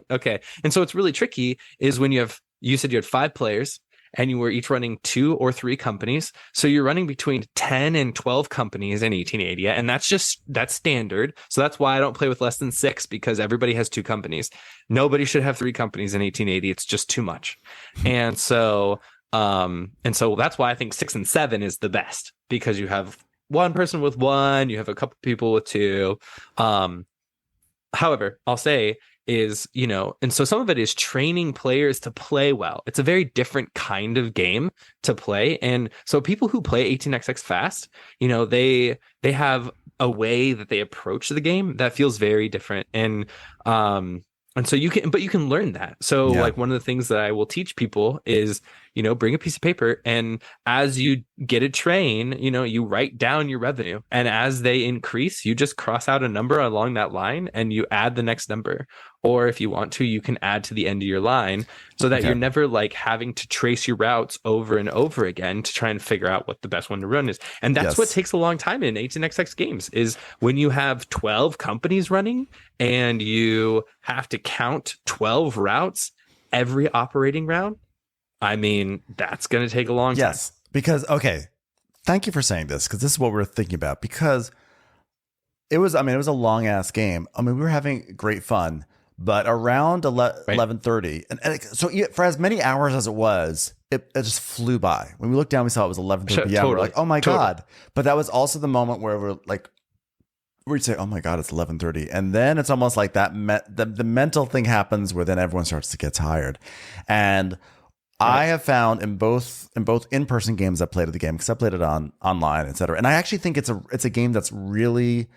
Okay. And so it's really tricky is when you said you had 5 players and you were each running 2 or 3 companies. So you're running between 10 and 12 companies in 1880. And that's standard. So that's why I don't play with less than 6, because everybody has 2 companies. Nobody should have 3 companies in 1880. It's just too much. And so that's why I think 6 and 7 is the best, because you have one person with 1, you have a couple people with 2. However, I'll say is, and so some of it is training players to play well. It's a very different kind of game to play. And so people who play 18xx fast, they have a way that they approach the game that feels very different. And so you can learn that. So like one of the things that I will teach people is, bring a piece of paper, and as you get a train, you write down your revenue, and as they increase, you just cross out a number along that line and you add the next number. Or if you want to, you can add to the end of your line so that you're never like having to trace your routes over and over again to try and figure out what the best one to run is. And that's what takes a long time in 18xx games, is when you have 12 companies running and you have to count 12 routes every operating round. I mean, that's going to take a long time. Yes, because, thank you for saying this, because this is what we're thinking about, because it was a long ass game. I mean, we were having great fun, but around 11:30, and so for as many hours as it was, it just flew by. When we looked down, we saw it was 11:30 p.m. We're like, oh my God. But that was also the moment where we're like, we'd say, oh my God, it's 11:30. And then it's almost like that the mental thing happens where then everyone starts to get tired. And I have found in both in-person games I played at the game, because I played it online, etc. And I actually think it's a game that's really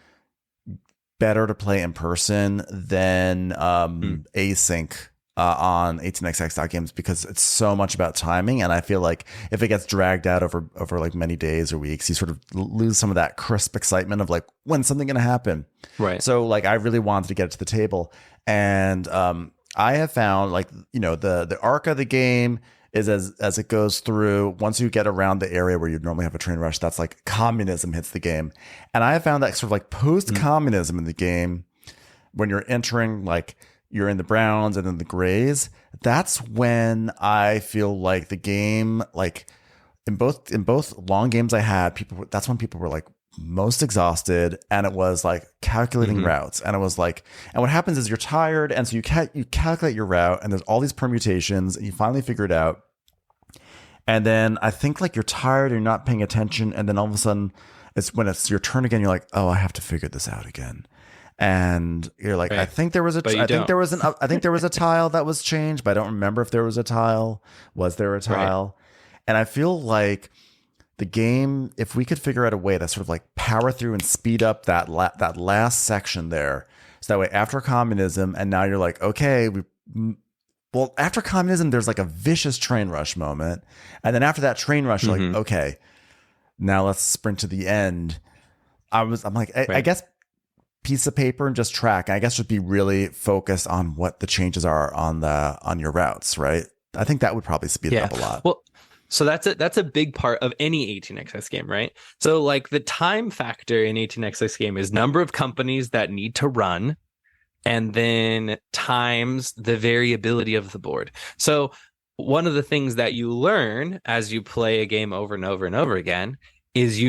better to play in person than async on 18xx.games, because it's so much about timing. And I feel like if it gets dragged out over like many days or weeks, you sort of lose some of that crisp excitement of like, when's something going to happen? Right. So like, I really wanted to get it to the table. And I have found like, the arc of the game is as it goes through, once you get around the area where you normally have a train rush, that's like communism hits the game. And I have found that sort of like post-communism in the game, when you're entering, like you're in the browns and then the grays, that's when I feel like the game, like in both long games I had, that's when people were like most exhausted, and it was like calculating routes, and it was like, and what happens is you're tired, and so you calculate your route, and there's all these permutations, and you finally figure it out, and then I think like you're tired, and you're not paying attention, and then all of a sudden it's when it's your turn again, you're like, oh, I have to figure this out again, and you're like, I think there was a tile that was changed, but I don't remember if there was a tile. Was there a tile? And I feel like the game, if we could figure out a way to sort of like power through and speed up that last section there, so that way after communism, and now you're like, okay, after communism, there's like a vicious train rush moment, and then after that train rush, you're like, okay, now let's sprint to the end. I'm like, I guess piece of paper and just track. I guess just be really focused on what the changes are on your routes, right? I think that would probably speed it up a lot. Well, So that's a big part of any 18xx game, right? So like the time factor in 18xx game is number of companies that need to run, and then times the variability of the board. So one of the things that you learn as you play a game over and over and over again is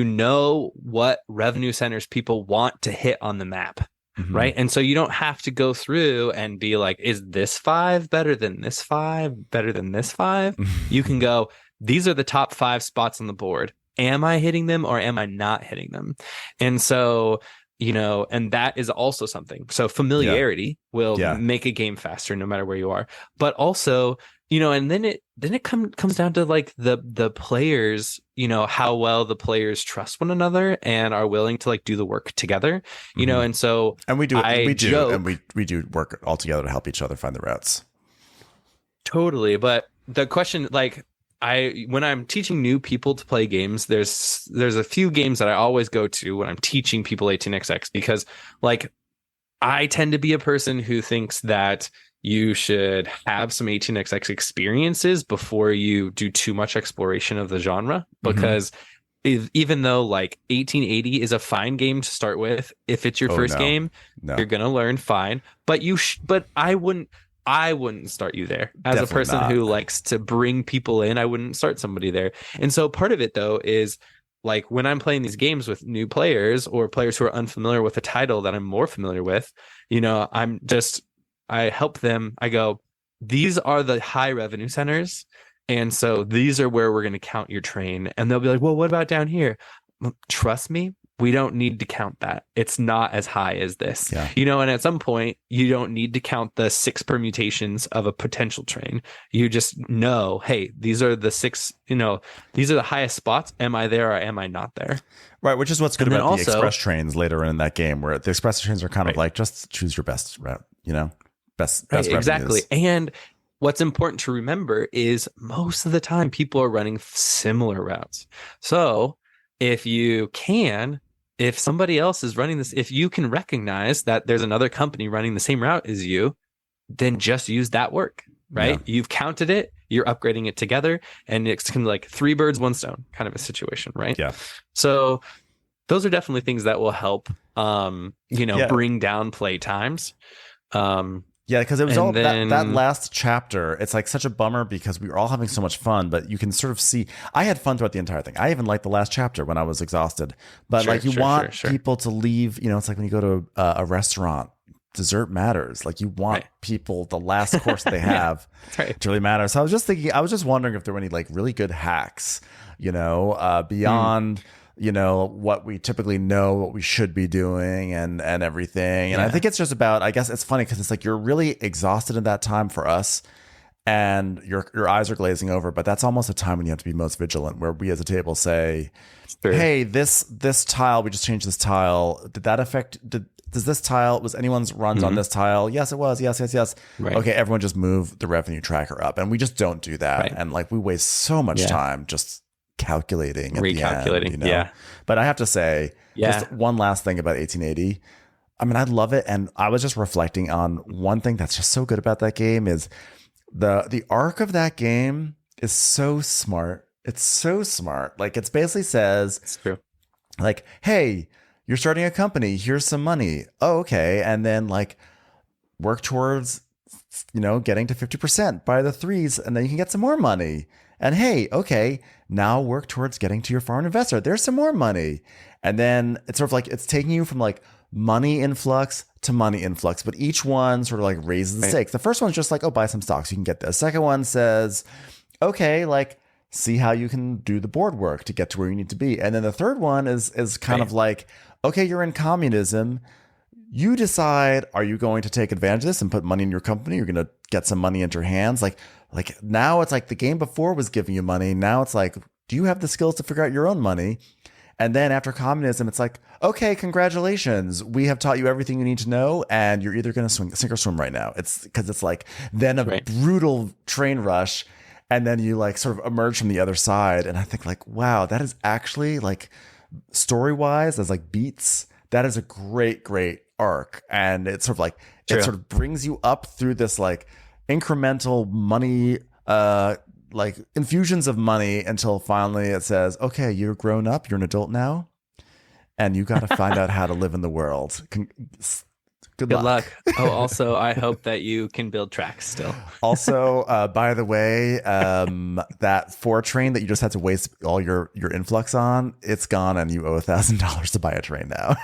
what revenue centers people want to hit on the map. Right. And so you don't have to go through and be like, is this 5 better than this 5 better than this 5? You can go, these are the top 5 spots on the board. Am I hitting them or am I not hitting them? And so, and that is also something. So familiarity will make a game faster no matter where you are. But also, and then it comes down to like the players, how well the players trust one another and are willing to like do the work together, and so we do work all together to help each other find the routes. Totally. But the question, like, when I'm teaching new people to play games, there's a few games that I always go to when I'm teaching people 18xx, because like I tend to be a person who thinks that you should have some 18xx experiences before you do too much exploration of the genre, because even though like 1880 is a fine game to start with, if it's your first game, you're gonna learn fine. But but I wouldn't start you there. As Definitely a person who likes to bring people in, I wouldn't start somebody there. And so part of it though is like when I'm playing these games with new players or players who are unfamiliar with a title that I'm more familiar with, I help them. I go, these are the high revenue centers. And so these are where we're going to count your train. And they'll be like, well, what about down here? Trust me, we don't need to count that. It's not as high as this, and at some point you don't need to count the 6 permutations of a potential train. You just know, hey, these are the 6, these are the highest spots. Am I there or am I not there? Right. Which is what's good about the express trains later in that game, where the express trains are kind of like, just choose your best route, best right, exactly. And what's important to remember is most of the time people are running similar routes. So if somebody else is running this, if you can recognize that there's another company running the same route as you, then just use that work, right? Yeah. You've counted it, you're upgrading it together, and it's kind of like 3 birds, 1 stone kind of a situation, right? Yeah. So those are definitely things that will help, bring down play times. Yeah, because it was all that last chapter. It's like such a bummer because we were all having so much fun, but you can sort of see. I had fun throughout the entire thing. I even liked the last chapter when I was exhausted. But you want people to leave. It's like when you go to a restaurant, dessert matters. Like you want people, the last course that they have to really matter. So I was just wondering if there were any like really good hacks, beyond. What we typically know, what we should be doing and everything. And I think it's just about, I guess it's funny because it's like you're really exhausted at that time for us and your eyes are glazing over, but that's almost a time when you have to be most vigilant, where we as a table say, hey, this tile, we just changed this tile. Did that affect, does this tile, was anyone's runs on this tile? Yes, it was. Yes. Right. Okay, everyone just move the revenue tracker up. And we just don't do that. Right. And like we waste so much time just calculating at recalculating the end, But I have to say, just one last thing about 1880. I mean, I love it, and I was just reflecting on one thing that's just so good about that game is the arc of that game is so smart. It's so smart. Like it basically says, it's true. Like, hey, you're starting a company. Here's some money. Oh, okay, and then like work towards getting to 50% by the 3s, and then you can get some more money. And hey, okay, now work towards getting to your foreign investor. There's some more money. And then it's sort of like it's taking you from like money influx to money influx, but each one sort of like raises the stakes. The first one's just like, oh, buy some stocks. You can get this. The second one says, okay, like see how you can do the board work to get to where you need to be. And then the third one is kind of like, okay, you're in communism. You decide, are you going to take advantage of this and put money in your company? You're going to get some money into your hands. Like now it's like the game before was giving you money. Now it's like, do you have the skills to figure out your own money? And then after communism, it's like, okay, congratulations. We have taught you everything you need to know. And you're either going to sink or swim right now. It's because it's like then a brutal train rush. And then you like sort of emerge from the other side. And I think like, wow, that is actually like story wise as like beats. That is a great arc. And it's sort of like, it sort of brings you up through this like incremental money like infusions of money until finally it says, okay, you're grown up, you're an adult now, and you got to find out how to live in the world. Good luck. Oh, also, I hope that you can build tracks still. Also, by the way, that 4 train that you just had to waste all your influx on, it's gone, and you owe $1,000 to buy a train now.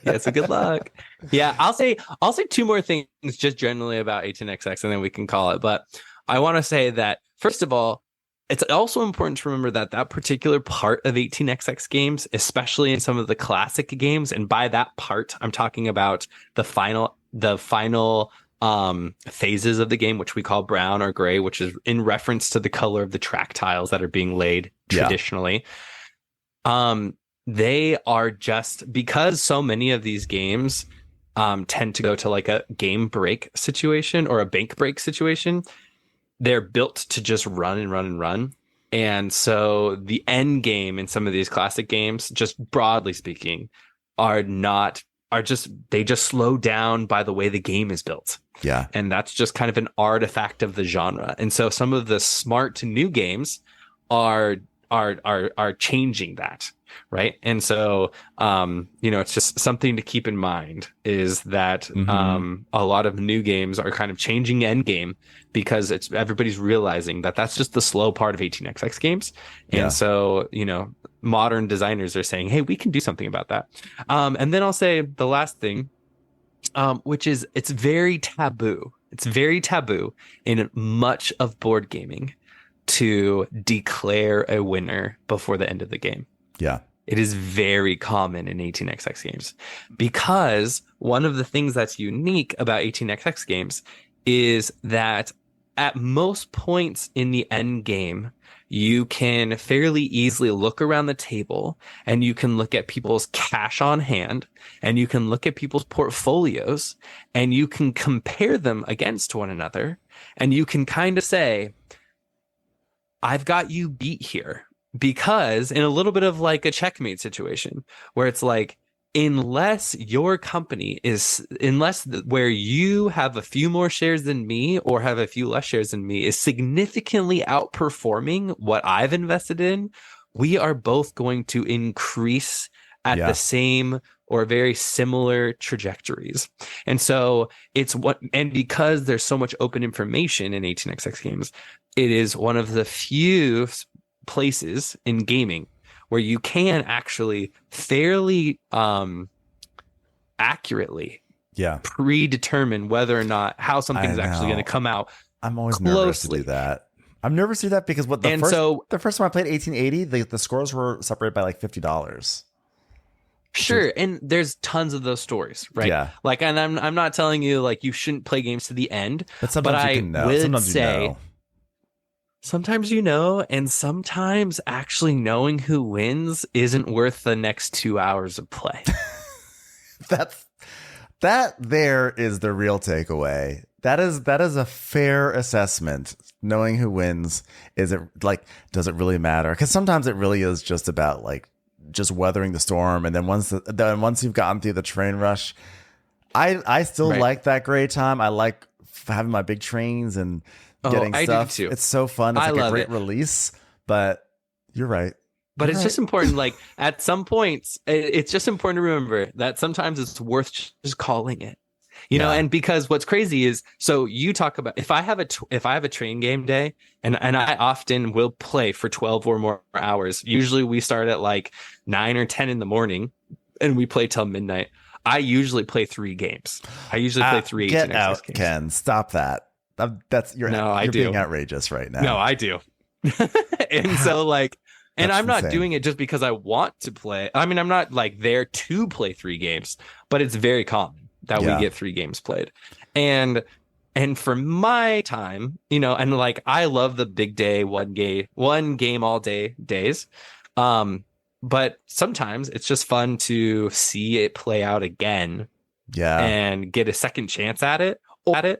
Yeah, so good luck. Yeah, I'll say 2 more things just generally about 18xx, and then we can call it. But I want to say that, first of all, it's also important to remember that particular part of 18xx games, especially in some of the classic games, and by that part, I'm talking about the final phases of the game, which we call brown or gray, which is in reference to the color of the track tiles that are being laid traditionally. They are just, because so many of these games tend to go to like a game break situation or a bank break situation. They're built to just run and run and run. And so the end game in some of these classic games, just broadly speaking, they just slow down by the way the game is built. Yeah. And that's just kind of an artifact of the genre. And so some of the smart new games are changing that. Right. And so, it's just something to keep in mind is that a lot of new games are kind of changing end game because everybody's realizing that that's just the slow part of 18xx games. And so, modern designers are saying, hey, we can do something about that. And then I'll say the last thing, which is it's very taboo. It's very taboo in much of board gaming to declare a winner before the end of the game. Yeah. It is very common in 18xx games because one of the things that's unique about 18xx games is that at most points in the end game, you can fairly easily look around the table and you can look at people's cash on hand and you can look at people's portfolios and you can compare them against one another. And you can kind of say, I've got you beat here. Because in a little bit of like a checkmate situation where it's like, unless where you have a few more shares than me or have a few less shares than me is significantly outperforming what I've invested in, we are both going to increase at the same or very similar trajectories. And so because there's so much open information in 18xx games, it is one of the few places in gaming where you can actually fairly accurately predetermine whether or not how something's actually going to come out. I'm always nervous to do that. I'm nervous to do that because the first time I played 1880, the scores were separated by like $50. Sure, and there's tons of those stories, right? Yeah. Like, and I'm not telling you like you shouldn't play games to the end, but sometimes you can know. Sometimes you know. Sometimes and sometimes actually knowing who wins isn't worth the next 2 hours of play. There is the real takeaway. That is a fair assessment. Knowing who wins, does it really matter? Because sometimes it really is just about like just weathering the storm, and then once you've gotten through the train rush, I still like that gray time. I like having my big trains and getting stuff. Do too. It's so fun. It's like a great release, but you're right. But it's just important, like at some points, it's just important to remember that sometimes it's worth just calling it, you know. And because what's crazy is, so you talk about if I have a train game day, and I often will play for 12 or more hours. Usually we start at like 9 or 10 in the morning, and we play till midnight. I usually play 3 games. I usually play 3. Get out, games. Ken! Stop that. You're being outrageous right now. No, I do. And so like, and I'm not insane. doing it just because I want to play. I mean, I'm not like there to play 3 games, but it's very common that we get 3 games played. And for my time, and like, I love the big day, one game all day days. But sometimes it's just fun to see it play out again. Yeah. And get a second chance at it, or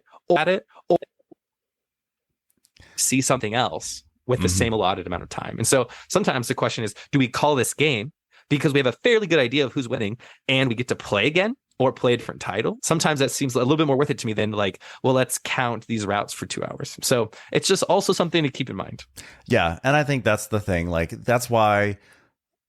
see something else with the same allotted amount of time. And so sometimes the question is, do we call this game because we have a fairly good idea of who's winning and we get to play again? or play a different title, sometimes that seems a little bit more worth it to me than like, well, let's count these routes for 2 hours. So it's just also something to keep in mind. Yeah. And I think that's the thing. Like, that's why,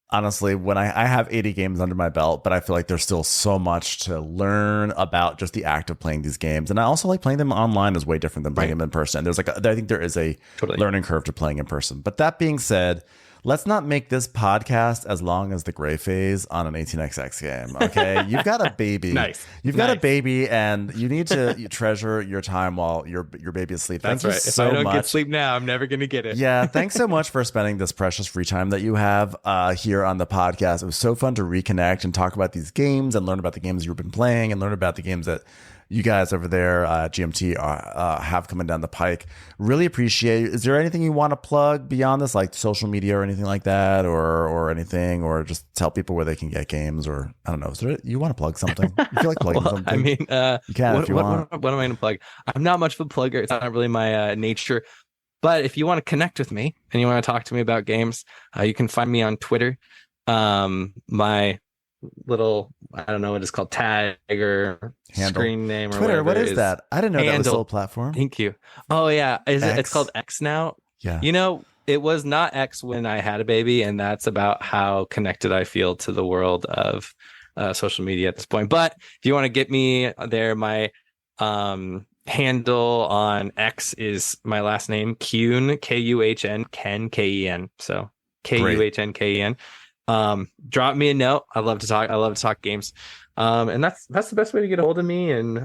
honestly, when I have 80 games under my belt, but I feel like there's still so much to learn about just the act of playing these games. And I also like playing them online is way different than playing them in person. There's like, I think there is a learning curve to playing in person. But that being said, let's not make this podcast as long as the gray phase on an 18xx game. Okay. You've got a baby. Nice. You've got a baby, and you need to treasure your time while your baby is asleep. That's right. If I don't get sleep now, I'm never going to get it. Yeah. Thanks so much for spending this precious free time that you have here on the podcast. It was so fun to reconnect and talk about these games and learn about the games you've been playing and learn about the games that you guys over there, GMT, have coming down the pike. Really appreciate it. Is there anything you want to plug beyond this, like social media or anything like that, or anything, or just tell people where they can get games, or I don't know. Is there, you want to plug something? You feel like plugging something? I mean, you can if you want. What am I going to plug? I'm not much of a plugger. It's not really my nature. But if you want to connect with me and you want to talk to me about games, you can find me on Twitter. My little, I don't know what it's called, tag or handle. Screen name or Twitter. What is it that? I didn't know that was still a platform. Thank you. Oh yeah, it's called X now. Yeah. You know, it was not X when I had a baby, and that's about how connected I feel to the world of social media at this point. But if you want to get me there, my handle on X is my last name, Kuhn, Kuhn, Ken, Ken. So Kuhnken. Drop me a note. I love to talk games. And that's the best way to get a hold of me. And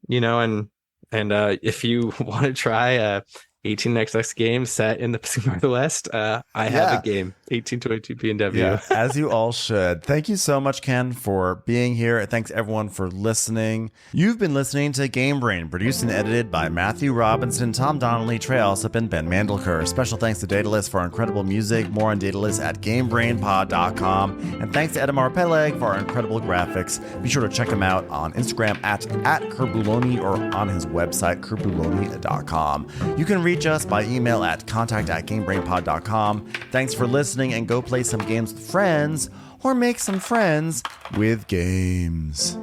you know, and if you want to try 18xx game set in the Pacific Northwest, I have a game, 1822 PNW. Yeah, as you all should. Thank you so much, Ken, for being here. Thanks everyone for listening. You've been listening to Game Brain, produced and edited by Matthew Robinson, Tom Donnelly, Trey Alsop, and Ben Mandelker. Special thanks to Daedalus for our incredible music. More on Daedalus at GameBrainPod.com. And thanks to Edamar Peleg for our incredible graphics. Be sure to check him out on Instagram at Kerbuloni or on his website, kerbuloni.com. You can reach us by email at contact@GameBrainPod.com. Thanks for listening, and go play some games with friends or make some friends with games.